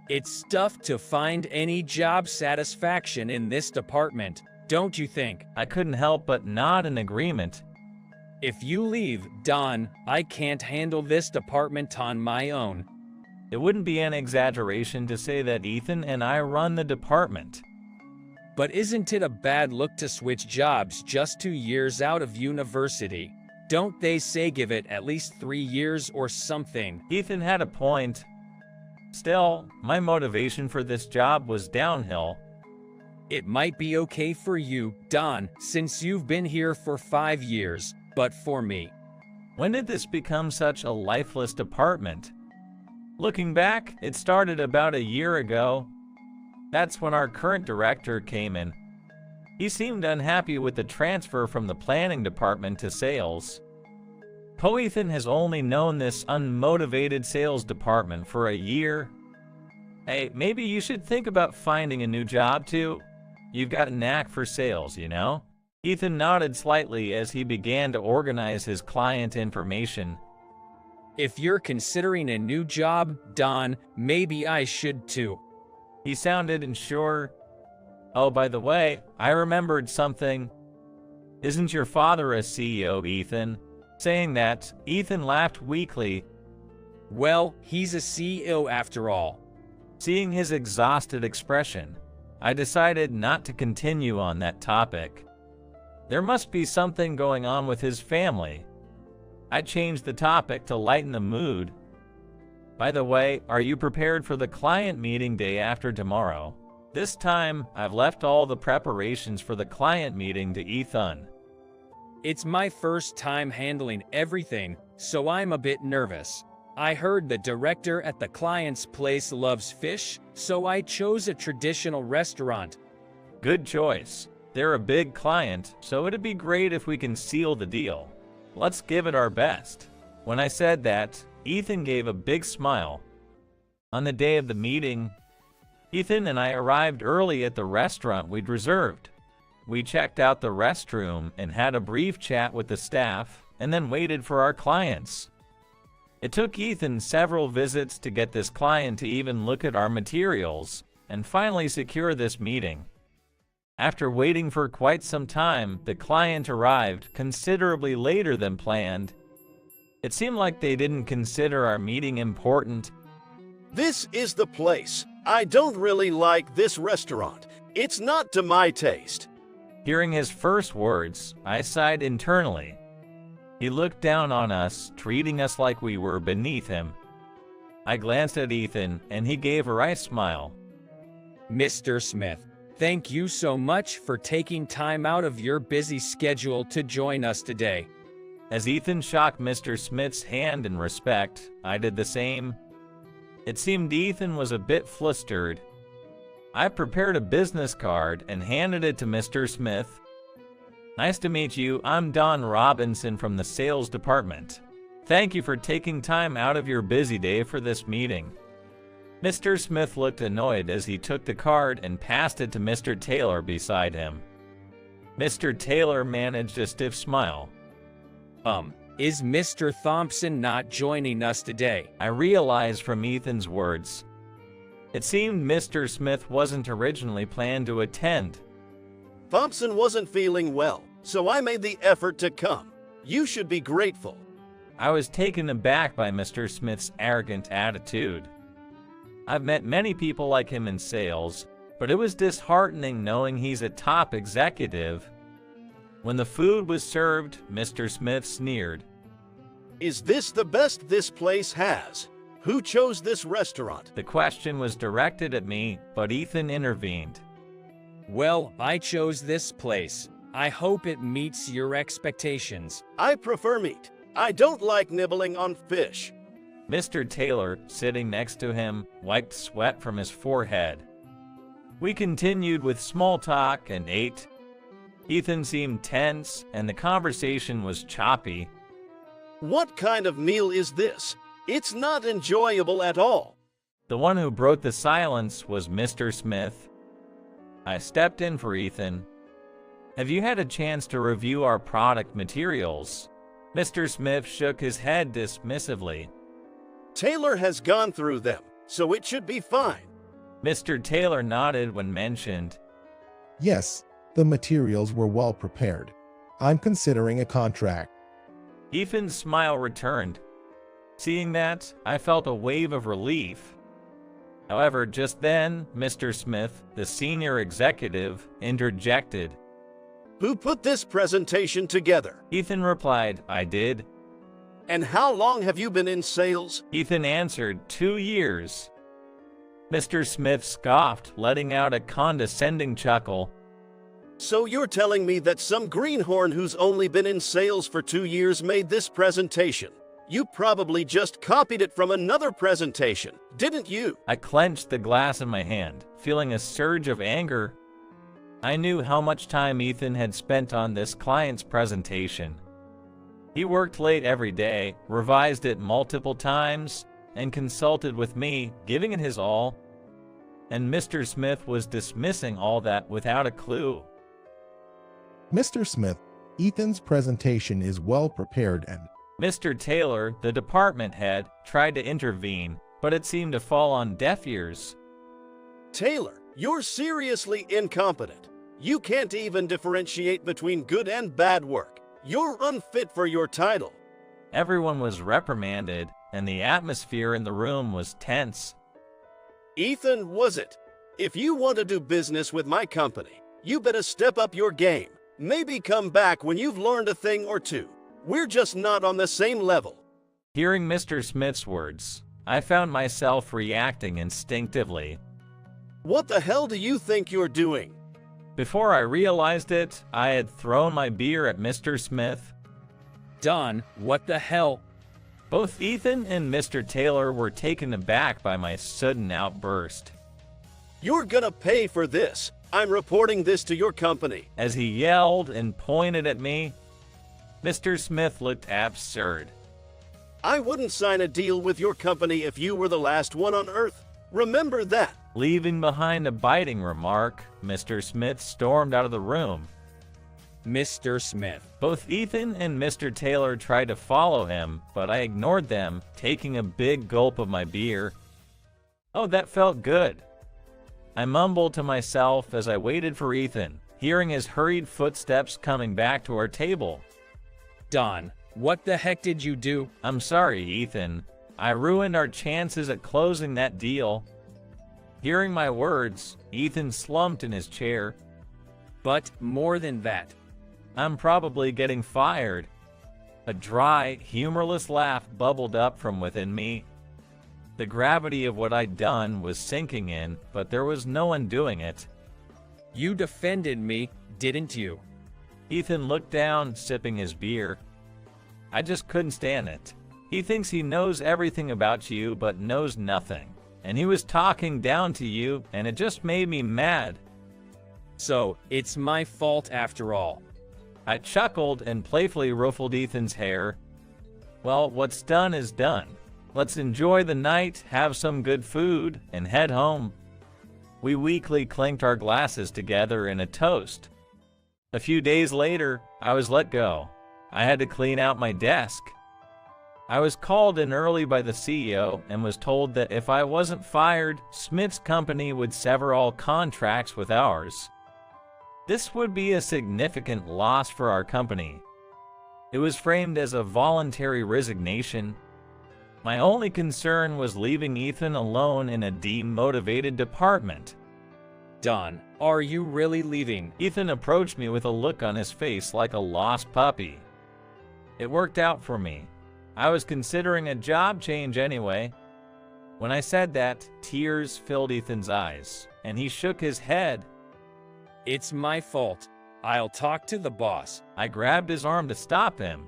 "It's tough to find any job satisfaction in this department, don't you think?" I couldn't help but nod in agreement. "If you leave, Don, I can't handle this department on my own." It wouldn't be an exaggeration to say that Ethan and I run the department. But isn't it a bad look to switch jobs just 2 years out of university? Don't they say give it at least 3 years or something? Ethan had a point. Still, my motivation for this job was downhill. "It might be okay for you, Don, since you've been here for 5 years, but for me." When did this become such a lifeless department? Looking back, it started about a year ago. That's when our current director came in. He seemed unhappy with the transfer from the planning department to sales. Ethan has only known this unmotivated sales department for a year. "Hey, maybe you should think about finding a new job too. You've got a knack for sales, you know?" Ethan nodded slightly as he began to organize his client information. "If you're considering a new job, Don, maybe I should too." He sounded unsure. "Oh, by the way, I remembered something. Isn't your father a CEO, Ethan?" Saying that, Ethan laughed weakly. "Well, he's a CEO after all." Seeing his exhausted expression, I decided not to continue on that topic. There must be something going on with his family. I changed the topic to lighten the mood. "By the way, are you prepared for the client meeting day after tomorrow?" This time, I've left all the preparations for the client meeting to Ethan. "It's my first time handling everything, so I'm a bit nervous. I heard the director at the client's place loves fish, so I chose a traditional restaurant." "Good choice. They're a big client, so it'd be great if we can seal the deal. Let's give it our best." When I said that, Ethan gave a big smile. On the day of the meeting, Ethan and I arrived early at the restaurant we'd reserved. We checked out the restroom and had a brief chat with the staff, and then waited for our clients. It took Ethan several visits to get this client to even look at our materials and finally secure this meeting. After waiting for quite some time, the client arrived considerably later than planned. It seemed like they didn't consider our meeting important. This is the place. I don't really like this restaurant. It's not to my taste. Hearing his first words, I sighed internally. He looked down on us, treating us like we were beneath him. I glanced at Ethan, and he gave a wry smile. Mr. Smith, thank you so much for taking time out of your busy schedule to join us today. As Ethan shook Mr. Smith's hand in respect, I did the same. It seemed Ethan was a bit flustered. I prepared a business card and handed it to Mr. Smith. Nice to meet you. I'm Don Robinson from the sales department. Thank you for taking time out of your busy day for this meeting. Mr. Smith looked annoyed as he took the card and passed it to Mr. Taylor beside him. Mr. Taylor managed a stiff smile. Is Mr. Thompson not joining us today? I realized from Ethan's words. It seemed Mr. Smith wasn't originally planned to attend. Thompson wasn't feeling well, so I made the effort to come. You should be grateful. I was taken aback by Mr. Smith's arrogant attitude. I've met many people like him in sales, but it was disheartening knowing he's a top executive. When the food was served, Mr. Smith sneered. Is this the best this place has? Who chose this restaurant? The question was directed at me, but Ethan intervened. Well, I chose this place. I hope it meets your expectations. I prefer meat. I don't like nibbling on fish. Mr. Taylor, sitting next to him, wiped sweat from his forehead. We continued with small talk and ate. Ethan seemed tense, and the conversation was choppy. What kind of meal is this? It's not enjoyable at all. The one who broke the silence was Mr. Smith. I stepped in for Ethan. Have you had a chance to review our product materials? Mr. Smith shook his head dismissively. Taylor has gone through them, so it should be fine. Mr. Taylor nodded when mentioned. Yes, the materials were well prepared. I'm considering a contract. Ethan's smile returned. Seeing that, I felt a wave of relief. However, just then, Mr. Smith, the senior executive, interjected. Who put this presentation together? Ethan replied, I did. And how long have you been in sales? Ethan answered, 2 years. Mr. Smith scoffed, letting out a condescending chuckle. So you're telling me that some greenhorn who's only been in sales for 2 years made this presentation? You probably just copied it from another presentation, didn't you? I clenched the glass in my hand, feeling a surge of anger. I knew how much time Ethan had spent on this client's presentation. He worked late every day, revised it multiple times, and consulted with me, giving it his all. And Mr. Smith was dismissing all that without a clue. Mr. Smith, Ethan's presentation is well prepared and Mr. Taylor, the department head, tried to intervene, but it seemed to fall on deaf ears. Taylor, you're seriously incompetent. You can't even differentiate between good and bad work. You're unfit for your title. Everyone was reprimanded, and the atmosphere in the room was tense. Ethan, was it? If you want to do business with my company, you better step up your game. Maybe come back when you've learned a thing or two. We're just not on the same level. Hearing Mr. Smith's words, I found myself reacting instinctively. What the hell do you think you're doing? Before I realized it, I had thrown my beer at Mr. Smith. Don, what the hell? Both Ethan and Mr. Taylor were taken aback by my sudden outburst. You're gonna pay for this. I'm reporting this to your company. As he yelled and pointed at me, Mr. Smith looked absurd. I wouldn't sign a deal with your company if you were the last one on Earth. Remember that. Leaving behind a biting remark, Mr. Smith stormed out of the room. Mr. Smith. Both Ethan and Mr. Taylor tried to follow him, but I ignored them, taking a big gulp of my beer. Oh, that felt good. I mumbled to myself as I waited for Ethan, hearing his hurried footsteps coming back to our table. Don, what the heck did you do? I'm sorry, Ethan. I ruined our chances at closing that deal. Hearing my words, Ethan slumped in his chair. But more than that. I'm probably getting fired. A dry, humorless laugh bubbled up from within me. The gravity of what I'd done was sinking in, but there was no undoing it. You defended me, didn't you? Ethan looked down, sipping his beer. I just couldn't stand it. He thinks he knows everything about you, but knows nothing. And he was talking down to you, and it just made me mad. So, it's my fault after all. I chuckled and playfully ruffled Ethan's hair. Well, what's done is done. Let's enjoy the night, have some good food, and head home. We weakly clinked our glasses together in a toast. A few days later, I was let go. I had to clean out my desk. I was called in early by the CEO and was told that if I wasn't fired, Smith's company would sever all contracts with ours. This would be a significant loss for our company. It was framed as a voluntary resignation. My only concern was leaving Ethan alone in a demotivated department. Don, are you really leaving? Ethan approached me with a look on his face like a lost puppy. It worked out for me. I was considering a job change anyway. When I said that, tears filled Ethan's eyes, and he shook his head. It's my fault. I'll talk to the boss. I grabbed his arm to stop him.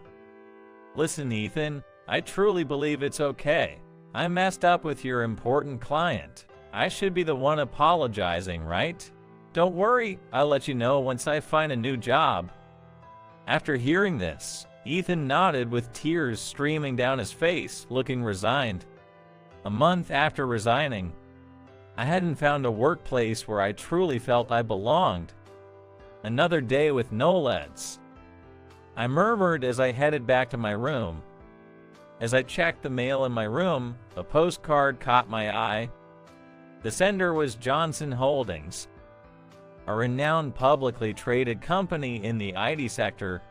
Listen, Ethan, I truly believe it's okay. I messed up with your important client. I should be the one apologizing, right? Don't worry, I'll let you know once I find a new job. After hearing this, Ethan nodded with tears streaming down his face, looking resigned. A month after resigning, I hadn't found a workplace where I truly felt I belonged. Another day with no leads. I murmured as I headed back to my room. As I checked the mail in my room, a postcard caught my eye. The sender was Johnson Holdings, a renowned publicly traded company in the IT sector.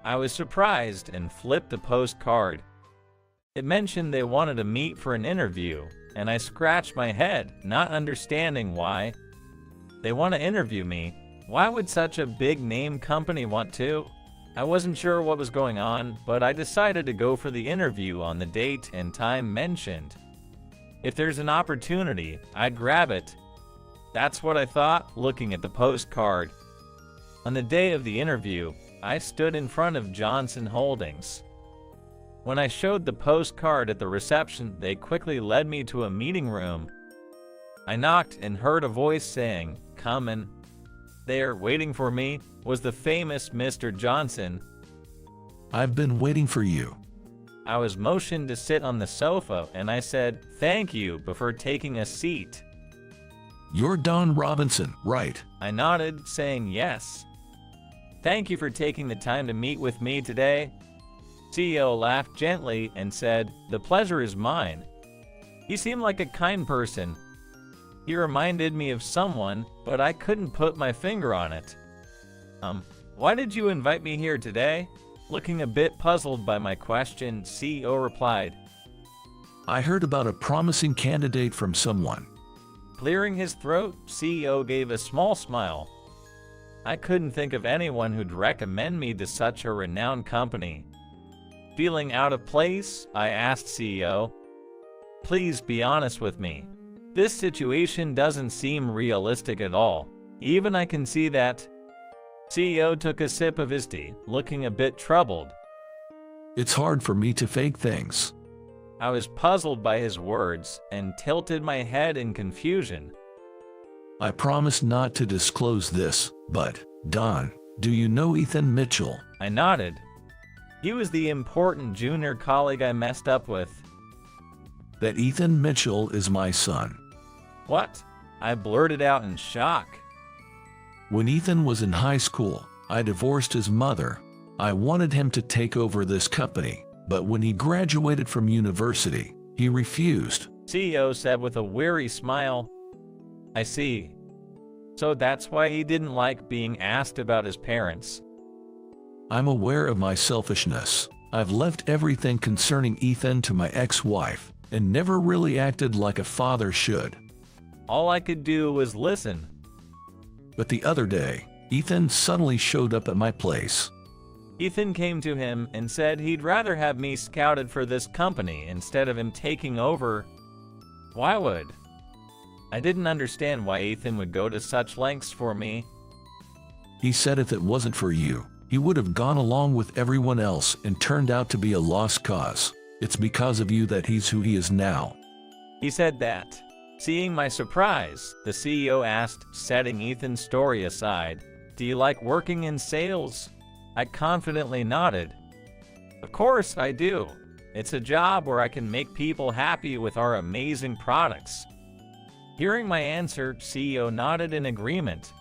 I was surprised and flipped the postcard. It mentioned they wanted to meet for an interview, and I scratched my head, not understanding why. They want to interview me. Why would such a big-name company want to? I wasn't sure what was going on, but I decided to go for the interview on the date and time mentioned. If there's an opportunity, I'd grab it. That's what I thought, looking at the postcard. On the day of the interview, I stood in front of Johnson Holdings. When I showed the postcard at the reception, they quickly led me to a meeting room. I knocked and heard a voice saying, "Come in." There, waiting for me, was the famous Mr. Johnson. I've been waiting for you. I was motioned to sit on the sofa, and I said, "Thank you," before taking a seat. You're Don Robinson, right? I nodded, saying yes. "Thank you for taking the time to meet with me today." CEO laughed gently and said, "The pleasure is mine." He seemed like a kind person. He reminded me of someone, but I couldn't put my finger on it. Why did you invite me here today?" Looking a bit puzzled by my question, CEO replied, I heard about a promising candidate from someone. Clearing his throat, CEO gave a small smile. I couldn't think of anyone who'd recommend me to such a renowned company. Feeling out of place, I asked CEO, "Please be honest with me. This situation doesn't seem realistic at all. Even I can see that." CEO took a sip of his tea, looking a bit troubled. It's hard for me to fake things. I was puzzled by his words and tilted my head in confusion. I promise not to disclose this, but, Don, do you know Ethan Mitchell? I nodded. He was the important junior colleague I messed up with. That Ethan Mitchell is my son. What? I blurted out in shock. When Ethan was in high school, I divorced his mother. I wanted him to take over this company, but when he graduated from university, he refused. CEO said with a weary smile. I see. So that's why he didn't like being asked about his parents. I'm aware of my selfishness. I've left everything concerning Ethan to my ex-wife and never really acted like a father should. All I could do was listen. But the other day, Ethan suddenly showed up at my place. Ethan came to him and said he'd rather have me scouted for this company instead of him taking over. Why would? I didn't understand why Ethan would go to such lengths for me. He said if it wasn't for you, he would have gone along with everyone else and turned out to be a lost cause. It's because of you that he's who he is now. He said that. Seeing my surprise, the CEO asked, setting Ethan's story aside, "Do you like working in sales?" I confidently nodded. Of course I do. It's a job where I can make people happy with our amazing products. Hearing my answer, CEO nodded in agreement.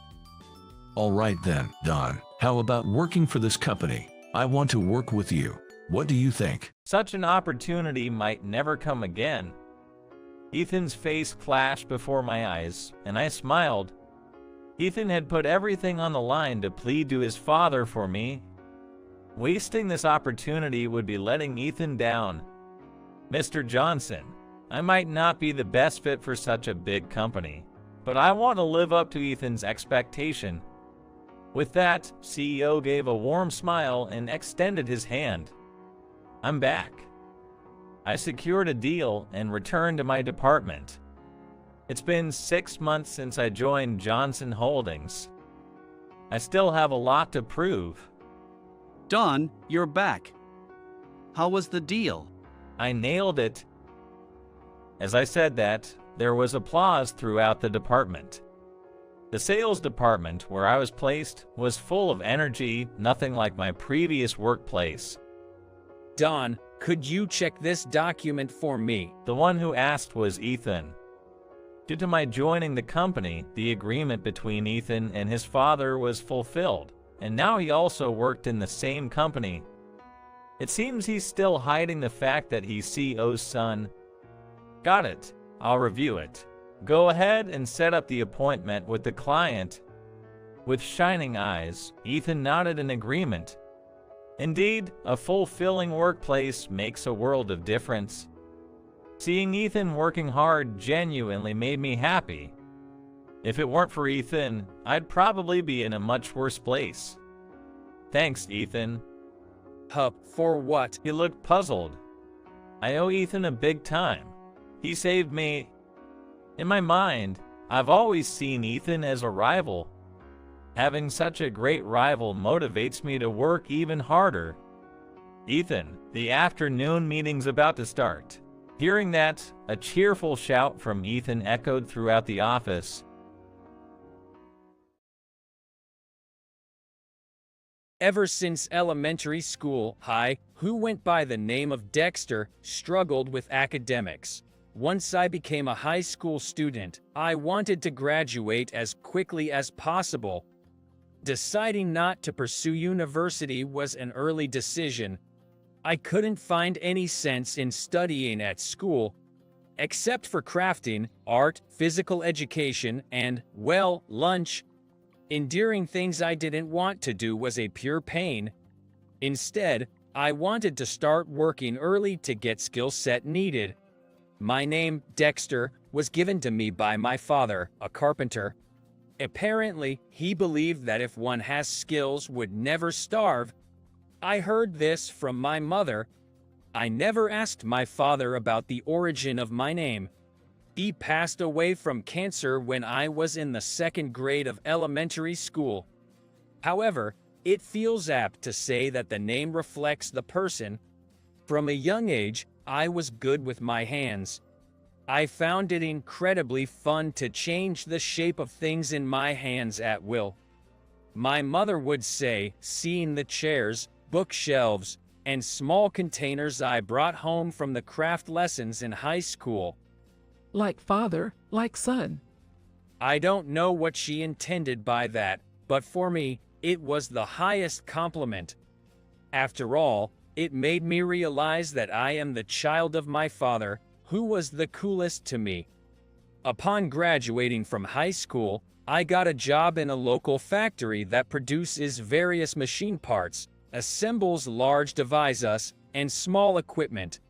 All right then, Don. How about working for this company? I want to work with you. What do you think? Such an opportunity might never come again. Ethan's face flashed before my eyes, and I smiled. Ethan had put everything on the line to plead to his father for me. Wasting this opportunity would be letting Ethan down. Mr. Johnson, I might not be the best fit for such a big company, but I want to live up to Ethan's expectation. With that, CEO gave a warm smile and extended his hand. I'm back. I secured a deal and returned to my department. It's been 6 months since I joined Johnson Holdings. I still have a lot to prove. Don, you're back. How was the deal? I nailed it. As I said that, there was applause throughout the department. The sales department, where I was placed, was full of energy, nothing like my previous workplace. Don, could you check this document for me? The one who asked was Ethan. Due to my joining the company, the agreement between Ethan and his father was fulfilled, and now he also worked in the same company. It seems he's still hiding the fact that he's CEO's son. Got it. I'll review it. Go ahead and set up the appointment with the client. With shining eyes, Ethan nodded in agreement. Indeed, a fulfilling workplace makes a world of difference. Seeing Ethan working hard genuinely made me happy. If it weren't for Ethan, I'd probably be in a much worse place. Thanks, Ethan. For what? He looked puzzled. I owe Ethan a big time. He saved me. In my mind, I've always seen Ethan as a rival. Having such a great rival motivates me to work even harder. Ethan, the afternoon meeting's about to start. Hearing that, a cheerful shout from Ethan echoed throughout the office. Ever since elementary school, who went by the name of Dexter, struggled with academics. Once I became a high school student, I wanted to graduate as quickly as possible. Deciding not to pursue university was an early decision. I couldn't find any sense in studying at school, except for crafting, art, physical education, and, well, lunch. Enduring things I didn't want to do was a pure pain. Instead, I wanted to start working early to get skill set needed. My name, Dexter, was given to me by my father, a carpenter. Apparently, he believed that if one has skills, would never starve. I heard this from my mother. I never asked my father about the origin of my name. He passed away from cancer when I was in the 2nd grade of elementary school. However, it feels apt to say that the name reflects the person. From a young age, I was good with my hands. I found it incredibly fun to change the shape of things in my hands at will. My mother would say, seeing the chairs, bookshelves, and small containers I brought home from the craft lessons in high school. Like father, like son. I don't know what she intended by that, but for me, it was the highest compliment. After all, it made me realize that I am the child of my father, who was the coolest to me. Upon graduating from high school, I got a job in a local factory that produces various machine parts, assembles large devices, and small equipment.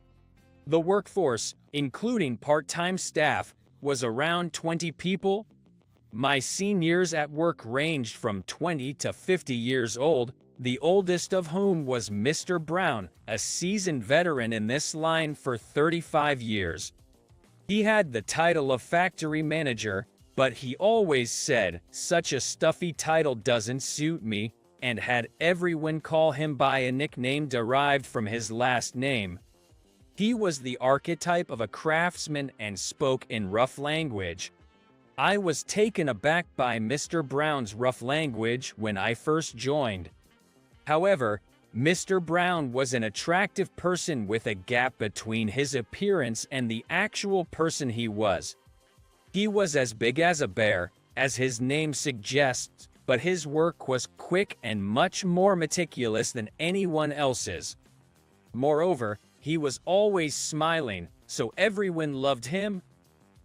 The workforce, including part-time staff, was around 20 people. My seniors at work ranged from 20 to 50 years old, the oldest of whom was Mr. Brown, a seasoned veteran in this line for 35 years. He had the title of factory manager, but he always said, "Such a stuffy title doesn't suit me," and had everyone call him by a nickname derived from his last name. He was the archetype of a craftsman and spoke in rough language. I was taken aback by Mr. Brown's rough language when I first joined. However, Mr. Brown was an attractive person with a gap between his appearance and the actual person he was. He was as big as a bear, as his name suggests, but his work was quick and much more meticulous than anyone else's. Moreover, he was always smiling, so everyone loved him.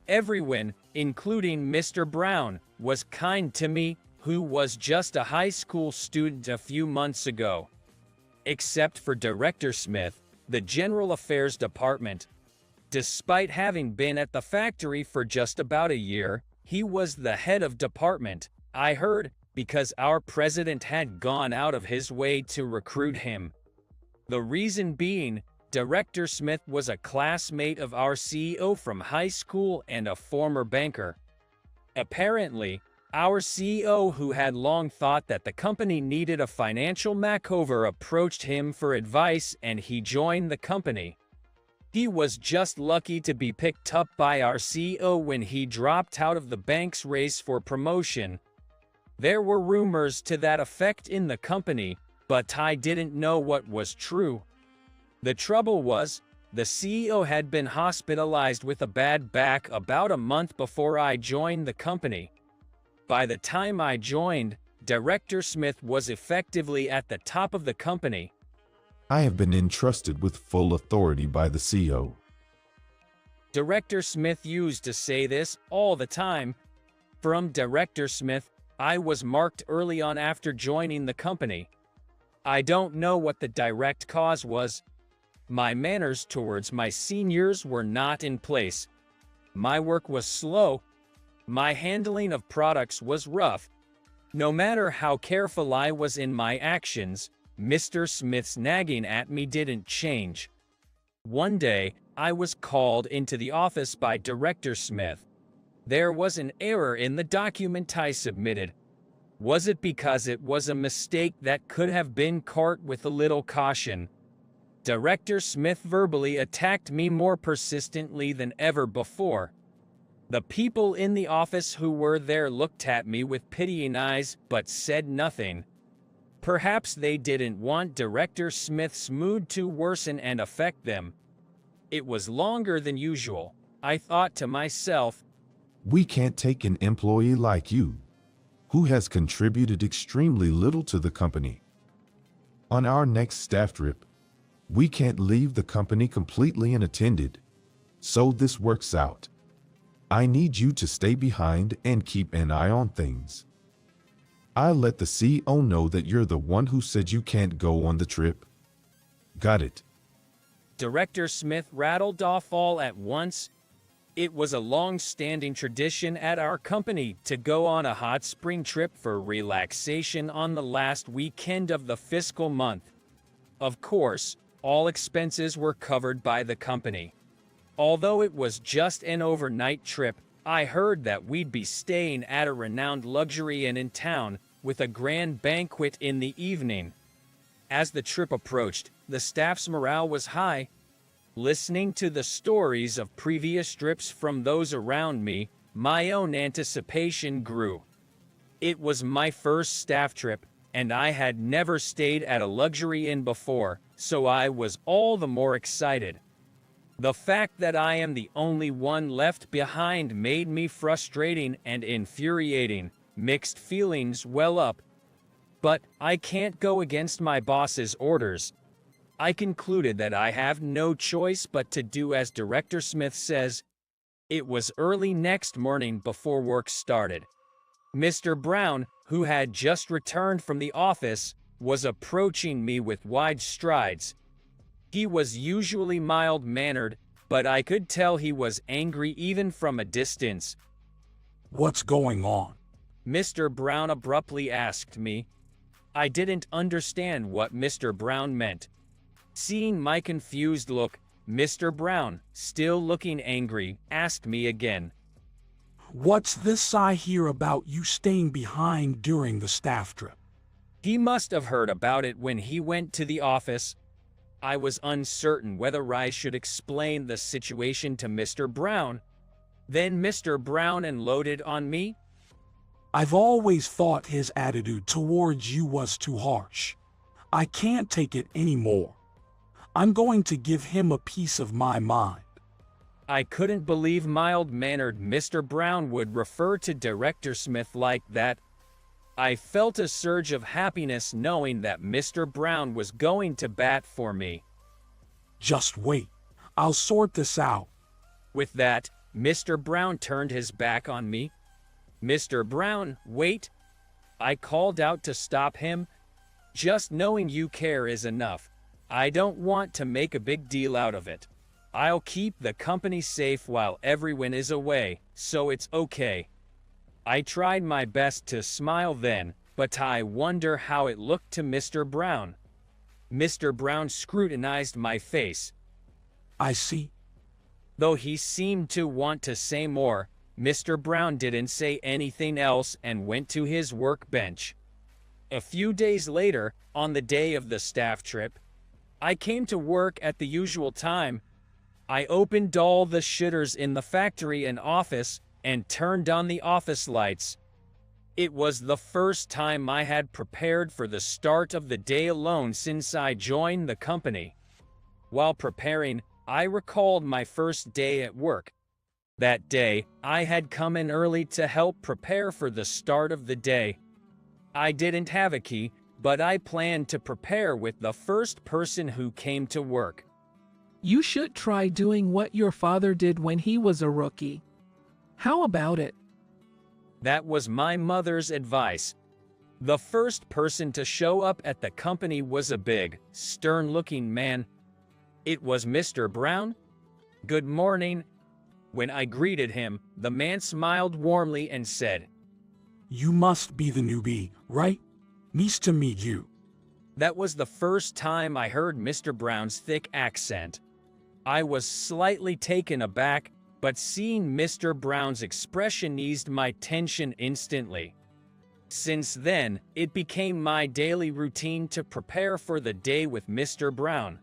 Everyone, including Mr. Brown, was kind to me, who was just a high school student a few months ago. Except for Director Smith, the General Affairs Department. Despite having been at the factory for just about a year, he was the head of department, I heard, because our president had gone out of his way to recruit him. The reason being, Director Smith was a classmate of our CEO from high school and a former banker. Apparently, our CEO, who had long thought that the company needed a financial makeover, approached him for advice and he joined the company. He was just lucky to be picked up by our CEO when he dropped out of the bank's race for promotion. There were rumors to that effect in the company, but I didn't know what was true. The trouble was, the CEO had been hospitalized with a bad back about a month before I joined the company. By the time I joined, Director Smith was effectively at the top of the company. I have been entrusted with full authority by the CEO. Director Smith used to say this all the time. From Director Smith, I was marked early on after joining the company. I don't know what the direct cause was. My manners towards my seniors were not in place. My work was slow. My handling of products was rough. No matter how careful I was in my actions, Mr. Smith's nagging at me didn't change. One day, I was called into the office by Director Smith. There was an error in the document I submitted. Was it because it was a mistake that could have been caught with a little caution? Director Smith verbally attacked me more persistently than ever before. The people in the office who were there looked at me with pitying eyes but said nothing. Perhaps they didn't want Director Smith's mood to worsen and affect them. It was longer than usual. I thought to myself, we can't take an employee like you, who has contributed extremely little to the company. On our next staff trip, we can't leave the company completely unattended. So this works out. I need you to stay behind and keep an eye on things. I'll let the CEO know that you're the one who said you can't go on the trip. Got it? Director Smith rattled off all at once. It was a long-standing tradition at our company to go on a hot spring trip for relaxation on the last weekend of the fiscal month. Of course, all expenses were covered by the company. Although it was just an overnight trip, I heard that we'd be staying at a renowned luxury inn in town, with a grand banquet in the evening. As the trip approached, the staff's morale was high. Listening to the stories of previous trips from those around me, my own anticipation grew. It was my first staff trip, and I had never stayed at a luxury inn before, so I was all the more excited. The fact that I am the only one left behind made me frustrating and infuriating. Mixed feelings well up. But I can't go against my boss's orders. I concluded that I have no choice but to do as Director Smith says. It was early next morning before work started. Mr. Brown, who had just returned from the office, was approaching me with wide strides. He was usually mild-mannered, but I could tell he was angry even from a distance. "What's going on?" Mr. Brown abruptly asked me. I didn't understand what Mr. Brown meant. Seeing my confused look, Mr. Brown, still looking angry, asked me again. "What's this I hear about you staying behind during the staff trip?" He must have heard about it when he went to the office. I was uncertain whether I should explain the situation to Mr. Brown. Then Mr. Brown unloaded on me. "I've always thought his attitude towards you was too harsh. I can't take it anymore. I'm going to give him a piece of my mind." I couldn't believe mild-mannered Mr. Brown would refer to Director Smith like that. I felt a surge of happiness knowing that Mr. Brown was going to bat for me. "Just wait. I'll sort this out." With that, Mr. Brown turned his back on me. "Mr. Brown, wait!" I called out to stop him. "Just knowing you care is enough. I don't want to make a big deal out of it. I'll keep the company safe while everyone is away, so it's okay." I tried my best to smile then, but I wonder how it looked to Mr. Brown. Mr. Brown scrutinized my face. "I see." Though he seemed to want to say more, Mr. Brown didn't say anything else and went to his workbench. A few days later, on the day of the staff trip, I came to work at the usual time. I opened all the shutters in the factory and office and turned on the office lights. It was the first time I had prepared for the start of the day alone since I joined the company. While preparing, I recalled my first day at work. That day, I had come in early to help prepare for the start of the day. I didn't have a key, but I planned to prepare with the first person who came to work. You should try doing what your father did when he was a rookie. How about it? That was my mother's advice. The first person to show up at the company was a big, stern-looking man. It was Mr. Brown. "Good morning." When I greeted him, the man smiled warmly and said, "You must be the newbie, right? Nice to meet you." That was the first time I heard Mr. Brown's thick accent. I was slightly taken aback, but seeing Mr. Brown's expression eased my tension instantly. Since then, it became my daily routine to prepare for the day with Mr. Brown.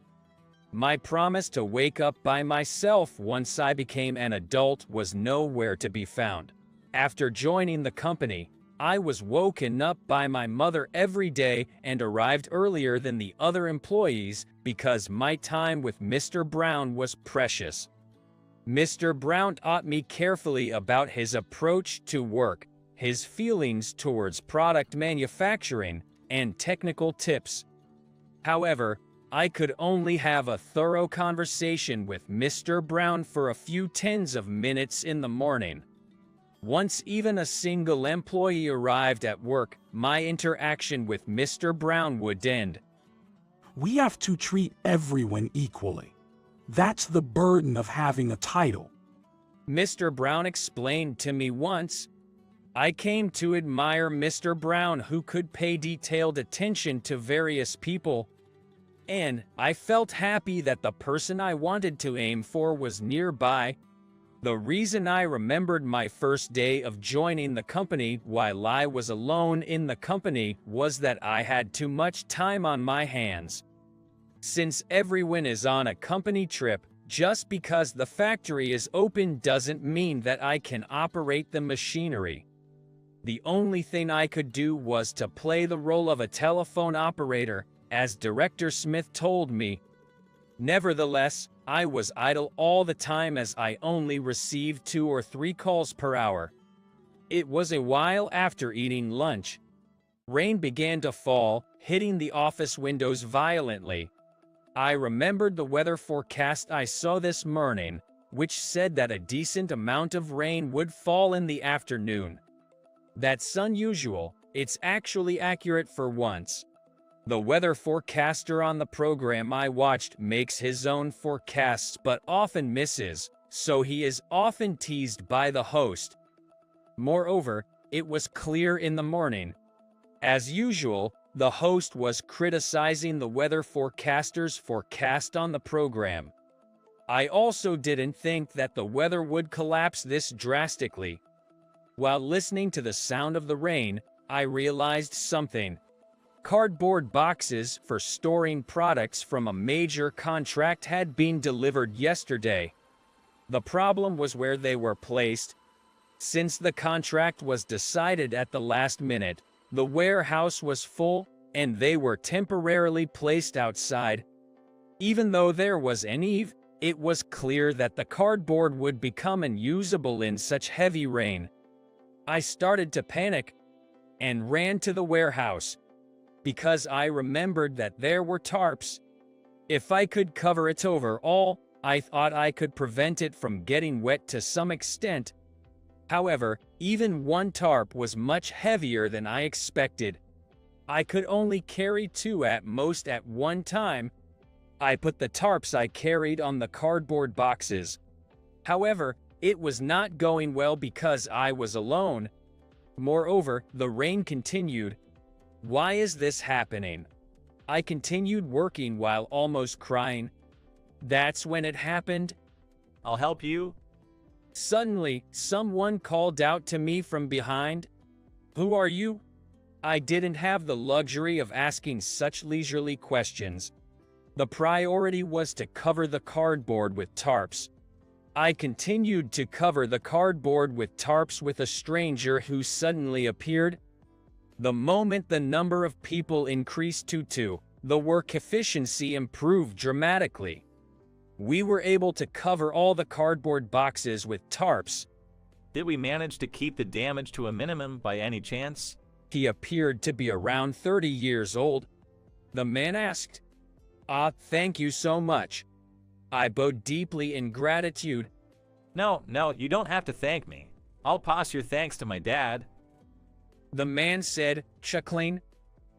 My promise to wake up by myself once I became an adult was nowhere to be found. After joining the company, I was woken up by my mother every day and arrived earlier than the other employees because my time with Mr. Brown was precious. Mr. Brown taught me carefully about his approach to work, his feelings towards product manufacturing, and technical tips. However, I could only have a thorough conversation with Mr. Brown for a few tens of minutes in the morning. Once even a single employee arrived at work, my interaction with Mr. Brown would end. "We have to treat everyone equally. That's the burden of having a title," Mr. Brown explained to me once. I came to admire Mr. Brown, who could pay detailed attention to various people, and I felt happy that the person I wanted to aim for was nearby. The reason I remembered my first day of joining the company while I was alone in the company was that I had too much time on my hands. Since everyone is on a company trip, just because the factory is open doesn't mean that I can operate the machinery. The only thing I could do was to play the role of a telephone operator, as Director Smith told me. Nevertheless, I was idle all the time as I only received 2 or 3 calls per hour. It was a while after eating lunch. Rain began to fall, hitting the office windows violently. I remembered the weather forecast I saw this morning, which said that a decent amount of rain would fall in the afternoon. That's unusual. It's actually accurate for once. The weather forecaster on the program I watched makes his own forecasts but often misses, so he is often teased by the host. Moreover, it was clear in the morning. As usual, the host was criticizing the weather forecaster's forecast on the program. I also didn't think that the weather would collapse this drastically. While listening to the sound of the rain, I realized something. Cardboard boxes for storing products from a major contract had been delivered yesterday. The problem was where they were placed. Since the contract was decided at the last minute, the warehouse was full, and they were temporarily placed outside. Even though there was an eave, it was clear that the cardboard would become unusable in such heavy rain. I started to panic and ran to the warehouse, because I remembered that there were tarps. If I could cover it over all, I thought I could prevent it from getting wet to some extent. However, even one tarp was much heavier than I expected. I could only carry 2 at most at one time. I put the tarps I carried on the cardboard boxes. However, it was not going well because I was alone. Moreover, the rain continued. Why is this happening? I continued working while almost crying. That's when it happened. I'll help you. Suddenly, someone called out to me from behind. Who are you? I didn't have the luxury of asking such leisurely questions. The priority was to cover the cardboard with tarps. I continued to cover the cardboard with tarps with a stranger who suddenly appeared. The moment the number of people increased to 2, the work efficiency improved dramatically. We were able to cover all the cardboard boxes with tarps. Did we manage to keep the damage to a minimum by any chance? He appeared to be around 30 years old. The man asked. Thank you so much. I bowed deeply in gratitude. No, you don't have to thank me. I'll pass your thanks to my dad. The man said, chuckling.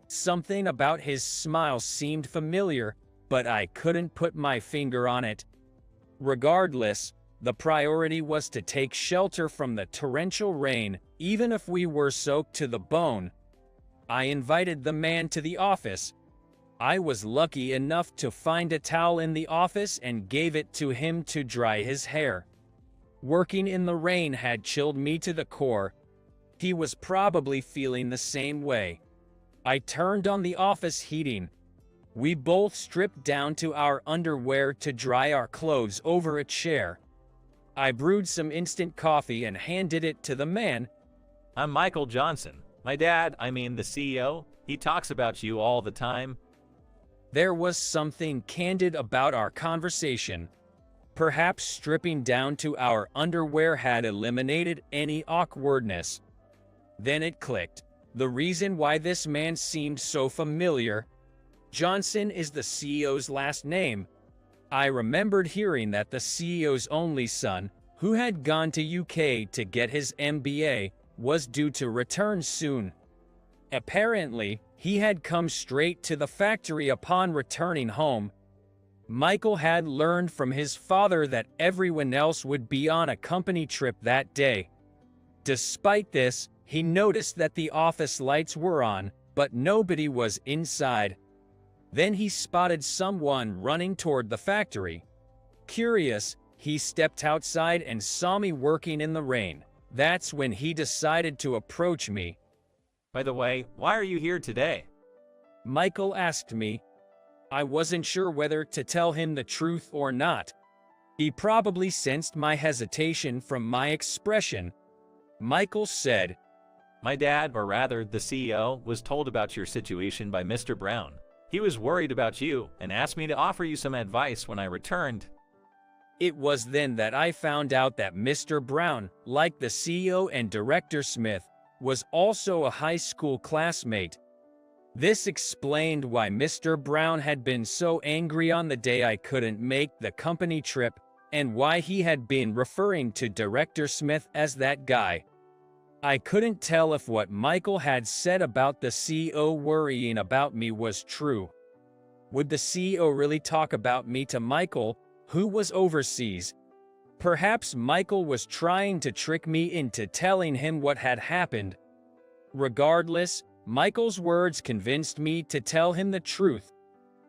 Something about his smile seemed familiar, but I couldn't put my finger on it. Regardless, the priority was to take shelter from the torrential rain, even if we were soaked to the bone. I invited the man to the office. I was lucky enough to find a towel in the office and gave it to him to dry his hair. Working in the rain had chilled me to the core. He was probably feeling the same way. I turned on the office heating. We both stripped down to our underwear to dry our clothes over a chair. I brewed some instant coffee and handed it to the man. I'm Michael Johnson. My dad, the CEO, he talks about you all the time. There was something candid about our conversation. Perhaps stripping down to our underwear had eliminated any awkwardness. Then it clicked. The reason why this man seemed so familiar. Johnson is the CEO's last name. I remembered hearing that the CEO's only son, who had gone to UK to get his MBA, was due to return soon. Apparently, he had come straight to the factory upon returning home. Michael had learned from his father that everyone else would be on a company trip that day. Despite this, he noticed that the office lights were on, but nobody was inside. Then he spotted someone running toward the factory. Curious, he stepped outside and saw me working in the rain. That's when he decided to approach me. By the way, why are you here today? Michael asked me. I wasn't sure whether to tell him the truth or not. He probably sensed my hesitation from my expression. Michael said, My dad, or rather the CEO, was told about your situation by Mr. Brown. He was worried about you and asked me to offer you some advice when I returned. It was then that I found out that Mr. Brown, like the CEO and Director Smith, was also a high school classmate. This explained why Mr. Brown had been so angry on the day I couldn't make the company trip, and why he had been referring to Director Smith as that guy. I couldn't tell if what Michael had said about the CEO worrying about me was true. Would the CEO really talk about me to Michael, who was overseas? Perhaps Michael was trying to trick me into telling him what had happened. Regardless, Michael's words convinced me to tell him the truth.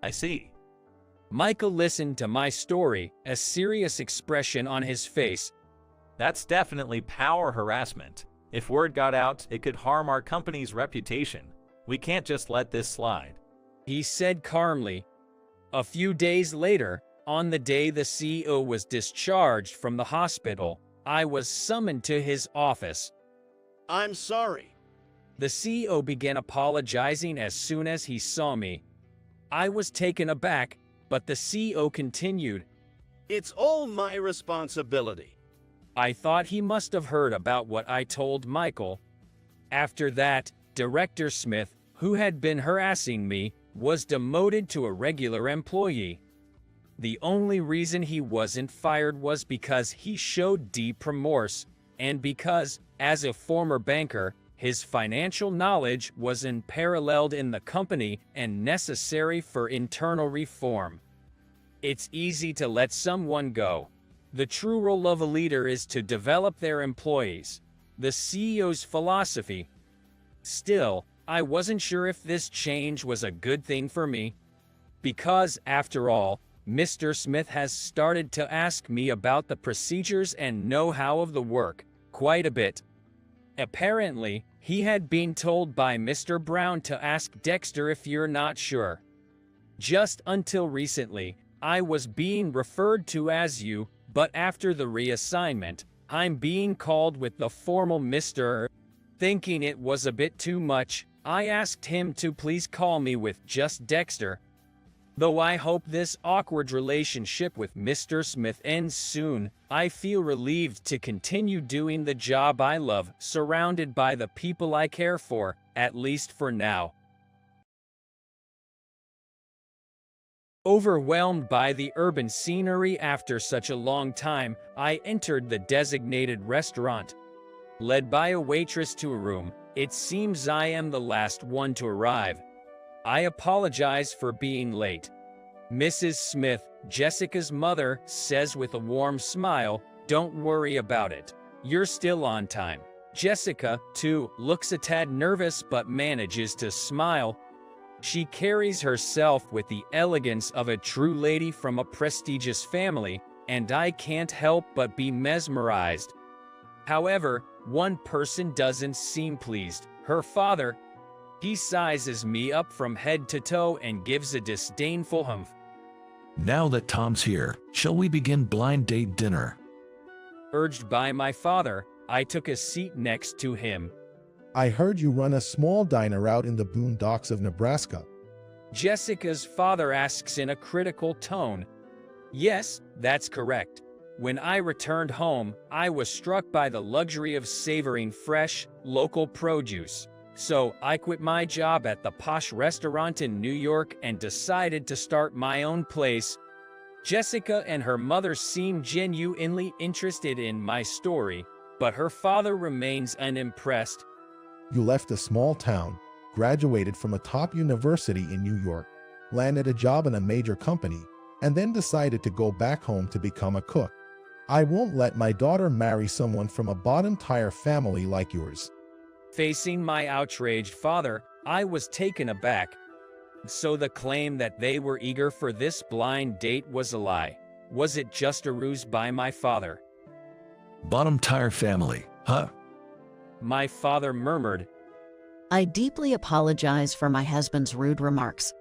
I see. Michael listened to my story, a serious expression on his face. That's definitely power harassment. If word got out, it could harm our company's reputation. We can't just let this slide. He said calmly. A few days later, on the day the CEO was discharged from the hospital, I was summoned to his office. I'm sorry. The CEO began apologizing as soon as he saw me. I was taken aback, but the CEO continued. It's all my responsibility. I thought he must have heard about what I told Michael. After that, Director Smith, who had been harassing me, was demoted to a regular employee. The only reason he wasn't fired was because he showed deep remorse, and because, as a former banker, his financial knowledge was unparalleled in the company and necessary for internal reform. It's easy to let someone go. The true role of a leader is to develop their employees. The CEO's philosophy. Still, I wasn't sure if this change was a good thing for me. Because, after all, Mr. Smith has started to ask me about the procedures and know-how of the work, quite a bit. Apparently, he had been told by Mr. Brown to ask Dexter if you're not sure. Just until recently, I was being referred to as you, but after the reassignment, I'm being called with the formal Mr. Thinking it was a bit too much, I asked him to please call me with just Dexter. Though I hope this awkward relationship with Mr. Smith ends soon, I feel relieved to continue doing the job I love, surrounded by the people I care for, at least for now. Overwhelmed by the urban scenery after such a long time, I entered the designated restaurant. Led by a waitress to a room, it seems I am the last one to arrive. I apologize for being late. Mrs. Smith, Jessica's mother, says with a warm smile, "Don't worry about it. You're still on time." Jessica, too, looks a tad nervous but manages to smile. She carries herself with the elegance of a true lady from a prestigious family, and I can't help but be mesmerized. However, one person doesn't seem pleased, her father. He sizes me up from head to toe and gives a disdainful humph. Now that Tom's here, shall we begin blind date dinner? Urged by my father, I took a seat next to him. I heard you run a small diner out in the boondocks of Nebraska. Jessica's father asks in a critical tone. Yes, that's correct. When I returned home, I was struck by the luxury of savoring fresh, local produce. So I quit my job at the posh restaurant in New York and decided to start my own place. Jessica and her mother seem genuinely interested in my story, but her father remains unimpressed. You left a small town, graduated from a top university in New York, landed a job in a major company, and then decided to go back home to become a cook. I won't let my daughter marry someone from a bottom-tier family like yours. Facing my outraged father, I was taken aback. So the claim that they were eager for this blind date was a lie. Was it just a ruse by my father? Bottom-tier family, huh? My father murmured. I deeply apologize for my husband's rude remarks.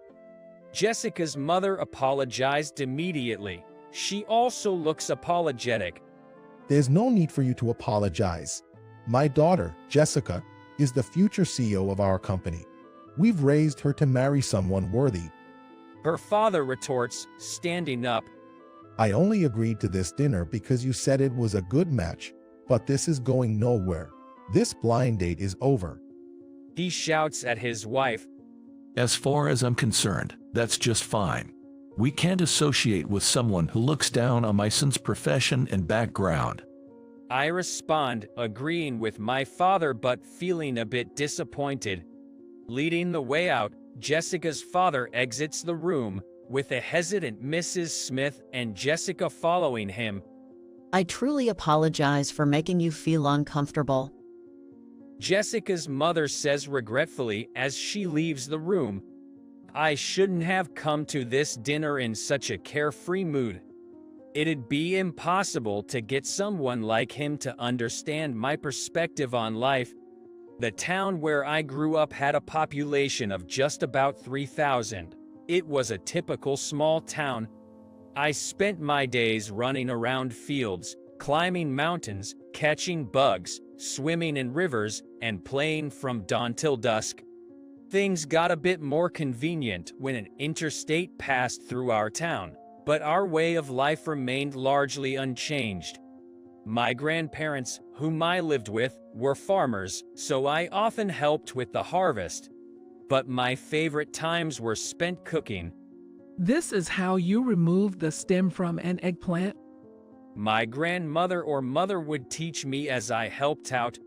Jessica's mother apologized immediately. She also looks apologetic. There's no need for you to apologize. My daughter, Jessica, is the future CEO of our company. We've raised her to marry someone worthy. Her father retorts, standing up. I only agreed to this dinner because you said it was a good match, but this is going nowhere. This blind date is over. He shouts at his wife. As far as I'm concerned, that's just fine. We can't associate with someone who looks down on my son's profession and background. I respond, agreeing with my father but feeling a bit disappointed. Leading the way out, Jessica's father exits the room, with a hesitant Mrs. Smith and Jessica following him. I truly apologize for making you feel uncomfortable. Jessica's mother says regretfully as she leaves the room, I shouldn't have come to this dinner in such a carefree mood. It'd be impossible to get someone like him to understand my perspective on life. The town where I grew up had a population of just about 3,000. It was a typical small town. I spent my days running around fields, climbing mountains, catching bugs, swimming in rivers, and playing from dawn till dusk. Things got a bit more convenient when an interstate passed through our town, but our way of life remained largely unchanged. My grandparents, whom I lived with, were farmers, so I often helped with the harvest. But my favorite times were spent cooking. This is how you remove the stem from an eggplant? My grandmother or mother would teach me as I helped out.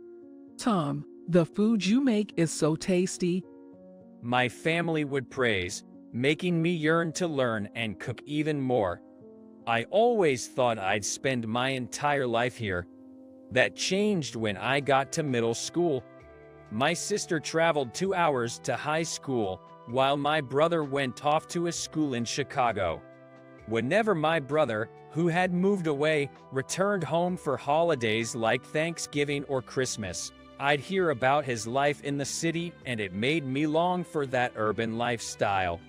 Tom, the food you make is so tasty. My family would praise, making me yearn to learn and cook even more. I always thought I'd spend my entire life here. That changed when I got to middle school. My sister traveled 2 hours to high school, while my brother went off to a school in Chicago. Whenever my brother, who had moved away, returned home for holidays like Thanksgiving or Christmas, I'd hear about his life in the city, and it made me long for that urban lifestyle.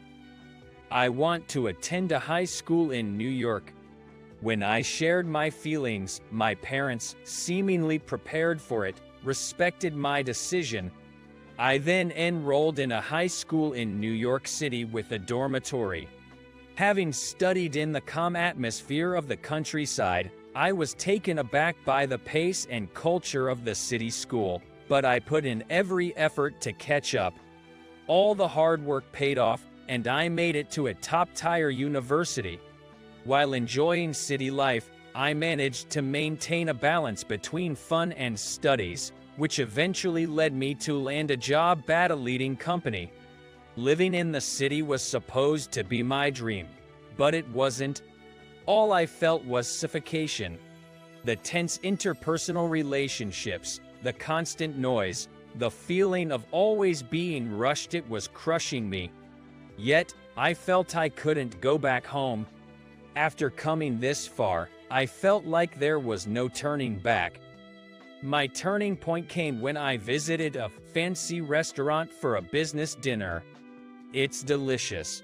I want to attend a high school in New York. When I shared my feelings, my parents, seemingly prepared for it, respected my decision. I then enrolled in a high school in New York City with a dormitory. Having studied in the calm atmosphere of the countryside, I was taken aback by the pace and culture of the city school, but I put in every effort to catch up. All the hard work paid off, and I made it to a top-tier university. While enjoying city life, I managed to maintain a balance between fun and studies, which eventually led me to land a job at a leading company. Living in the city was supposed to be my dream, but it wasn't. All I felt was suffocation. The tense interpersonal relationships, the constant noise, the feeling of always being rushed, it was crushing me. Yet, I felt I couldn't go back home. After coming this far, I felt like there was no turning back. My turning point came when I visited a fancy restaurant for a business dinner. It's delicious.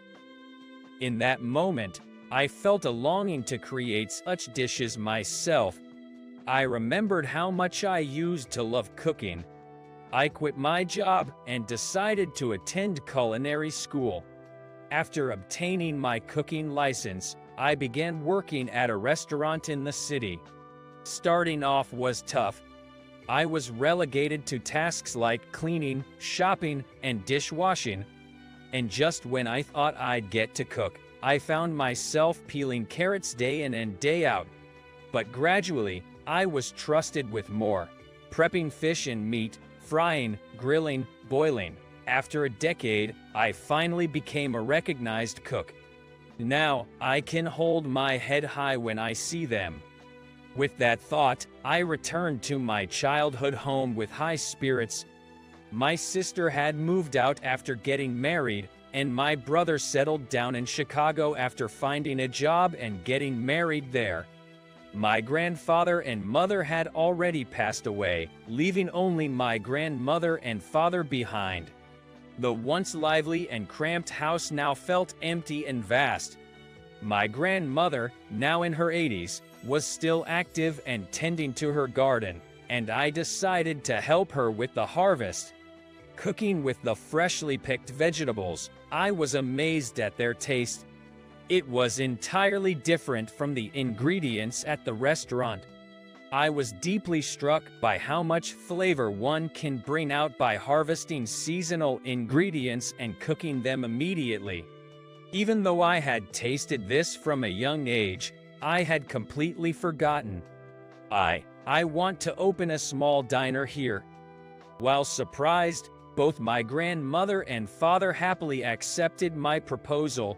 In that moment, I felt a longing to create such dishes myself. I remembered how much I used to love cooking. I quit my job and decided to attend culinary school. After obtaining my cooking license, I began working at a restaurant in the city. Starting off was tough. I was relegated to tasks like cleaning, shopping, and dishwashing. And just when I thought I'd get to cook, I found myself peeling carrots day in and day out. But gradually, I was trusted with more. Prepping fish and meat, frying, grilling, boiling. After a decade, I finally became a recognized cook. Now, I can hold my head high when I see them. With that thought, I returned to my childhood home with high spirits. My sister had moved out after getting married, and my brother settled down in Chicago after finding a job and getting married there. My grandfather and mother had already passed away, leaving only my grandmother and father behind. The once lively and cramped house now felt empty and vast. My grandmother, now in her 80s, was still active and tending to her garden, and I decided to help her with the harvest. Cooking with the freshly picked vegetables, I was amazed at their taste. It was entirely different from the ingredients at the restaurant. I was deeply struck by how much flavor one can bring out by harvesting seasonal ingredients and cooking them immediately. Even though I had tasted this from a young age, I had completely forgotten. I want to open a small diner here. While surprised, both my grandmother and father happily accepted my proposal.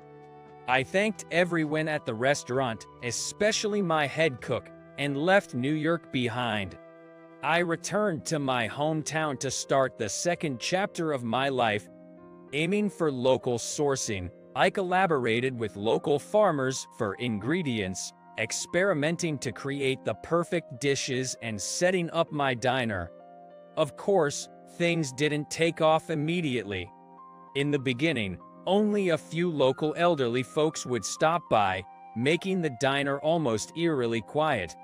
I thanked everyone at the restaurant, especially my head cook, and left New York behind. I returned to my hometown to start the second chapter of my life. Aiming for local sourcing, I collaborated with local farmers for ingredients, experimenting to create the perfect dishes and setting up my diner. Of course, things didn't take off immediately. In the beginning, only a few local elderly folks would stop by, making the diner almost eerily quiet.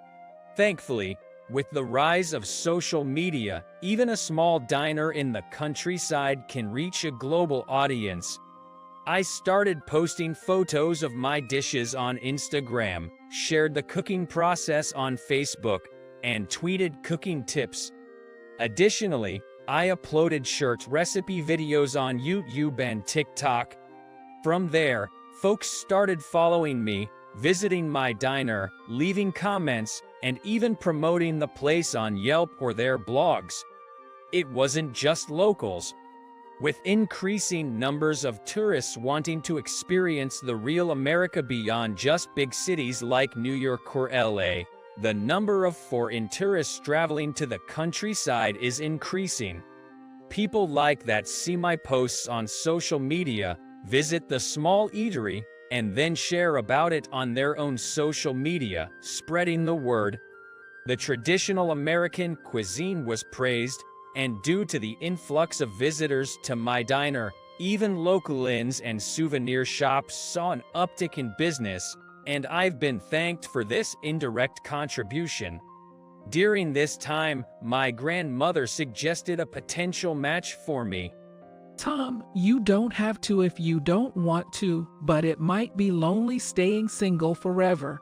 Thankfully, with the rise of social media, even a small diner in the countryside can reach a global audience. I started posting photos of my dishes on Instagram, shared the cooking process on Facebook, and tweeted cooking tips. Additionally, I uploaded shirt recipe videos on YouTube and TikTok. From there, folks started following me, visiting my diner, leaving comments, and even promoting the place on Yelp or their blogs. It wasn't just locals. With increasing numbers of tourists wanting to experience the real America beyond just big cities like New York or LA, the number of foreign tourists traveling to the countryside is increasing. People like that see my posts on social media, visit the small eatery, and then share about it on their own social media, spreading the word. The traditional American cuisine was praised, and due to the influx of visitors to my diner, even local inns and souvenir shops saw an uptick in business, and I've been thanked for this indirect contribution. During this time, my grandmother suggested a potential match for me. Tom, you don't have to if you don't want to, but it might be lonely staying single forever.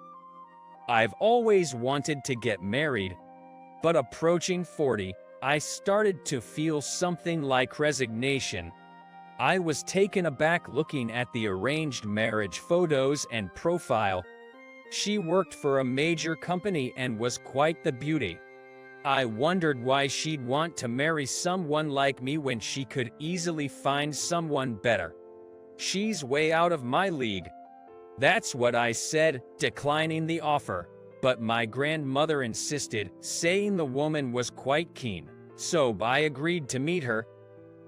I've always wanted to get married, but approaching 40, I started to feel something like resignation. I was taken aback looking at the arranged marriage photos and profile. She worked for a major company and was quite the beauty. I wondered why she'd want to marry someone like me when she could easily find someone better. She's way out of my league. That's what I said, declining the offer. But my grandmother insisted, saying the woman was quite keen. So I agreed to meet her.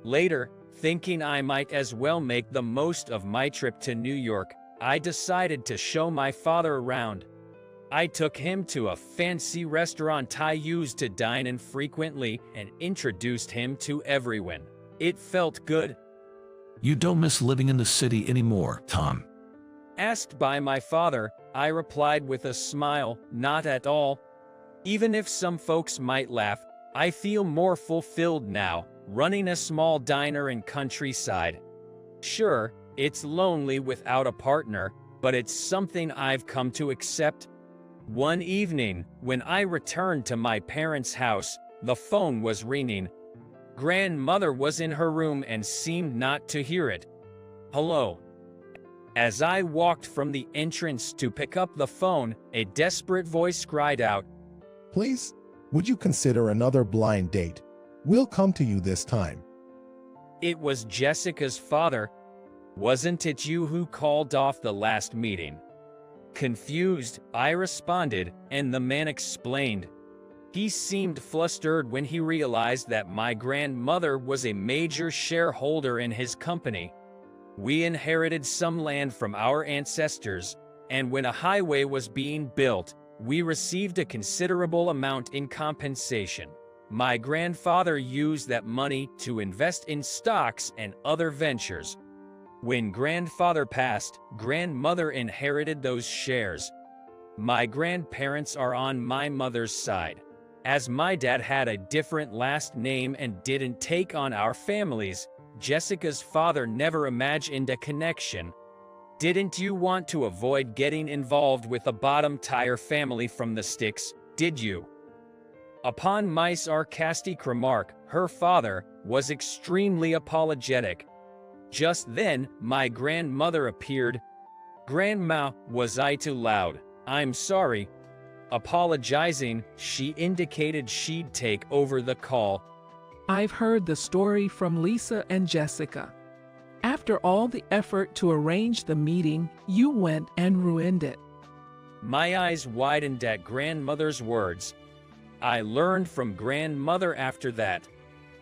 Later, thinking I might as well make the most of my trip to New York, I decided to show my father around. I took him to a fancy restaurant I used to dine in frequently and introduced him to everyone. It felt good. You don't miss living in the city anymore, Tom? Asked by my father, I replied with a smile, not at all. Even if some folks might laugh, I feel more fulfilled now, running a small diner in countryside. Sure, it's lonely without a partner, but it's something I've come to accept. One evening, when I returned to my parents' house, the phone was ringing. Grandmother was in her room and seemed not to hear it. Hello. As I walked from the entrance to pick up the phone, a desperate voice cried out, Please, would you consider another blind date? We'll come to you this time. It was Jessica's father. Wasn't it you who called off the last meeting? Confused, I responded, and the man explained. He seemed flustered when he realized that my grandmother was a major shareholder in his company. We inherited some land from our ancestors, and when a highway was being built, we received a considerable amount in compensation. My grandfather used that money to invest in stocks and other ventures. When grandfather passed, grandmother inherited those shares. My grandparents are on my mother's side. As my dad had a different last name and didn't take on our families, Jessica's father never imagined a connection. Didn't you want to avoid getting involved with a bottom-tier family from the sticks, did you? Upon my sarcastic remark, her father was extremely apologetic. Just then, my grandmother appeared. "Grandma, was I too loud? I'm sorry." Apologizing, she indicated she'd take over the call. I've heard the story from Lisa and Jessica. After all the effort to arrange the meeting, you went and ruined it. My eyes widened at grandmother's words. I learned from grandmother after that.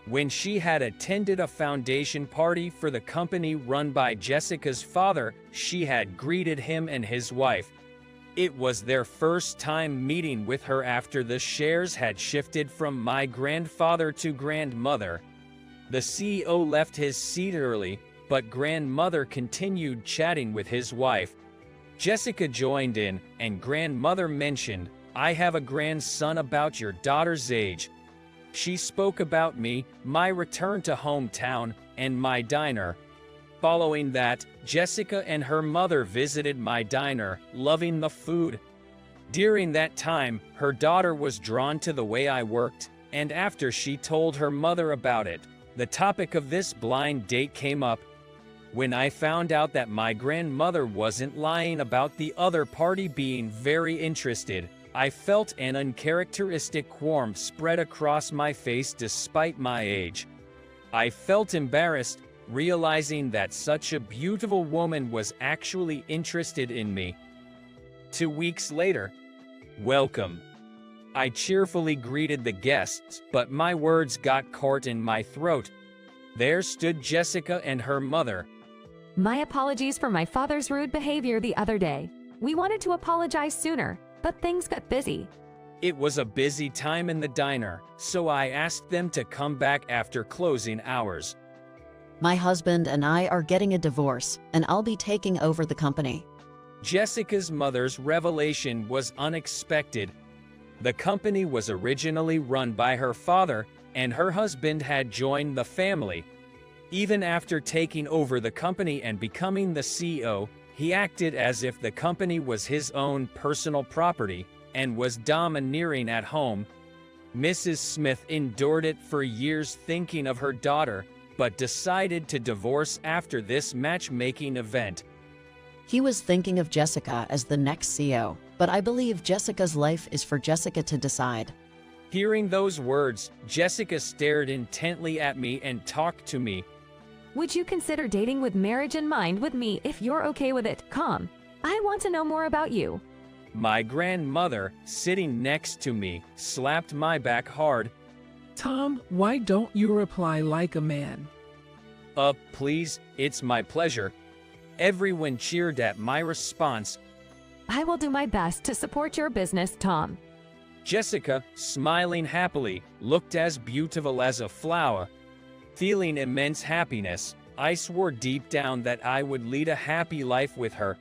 When she had attended a foundation party for the company run by Jessica's father, she had greeted him and his wife. It was their first time meeting with her after the shares had shifted from my grandfather to grandmother. The CEO left his seat early, but grandmother continued chatting with his wife. Jessica joined in, and grandmother mentioned, "I have a grandson about your daughter's age." She spoke about me, my return to hometown, and my diner. Following that, Jessica and her mother visited my diner, loving the food. During that time, her daughter was drawn to the way I worked, and after she told her mother about it, the topic of this blind date came up. When I found out that my grandmother wasn't lying about the other party being very interested, I felt an uncharacteristic warmth spread across my face despite my age. I felt embarrassed, realizing that such a beautiful woman was actually interested in me. 2 weeks later, "Welcome." I cheerfully greeted the guests, but my words got caught in my throat. There stood Jessica and her mother. My apologies for my father's rude behavior the other day. We wanted to apologize sooner, but things got busy. It was a busy time in the diner, so I asked them to come back after closing hours. My husband and I are getting a divorce, and I'll be taking over the company. Jessica's mother's revelation was unexpected. The company was originally run by her father, and her husband had joined the family. Even after taking over the company and becoming the CEO, he acted as if the company was his own personal property and was domineering at home. Mrs. Smith endured it for years thinking of her daughter, but decided to divorce after this matchmaking event. He was thinking of Jessica as the next CEO, but I believe Jessica's life is for Jessica to decide. Hearing those words, Jessica stared intently at me and talked to me. Would you consider dating with marriage in mind with me if you're okay with it? Come. I want to know more about you. My grandmother, sitting next to me, slapped my back hard. Tom, why don't you reply like a man? Please, it's my pleasure. Everyone cheered at my response. I will do my best to support your business, Tom. Jessica, smiling happily, looked as beautiful as a flower. Feeling immense happiness, I swore deep down that I would lead a happy life with her.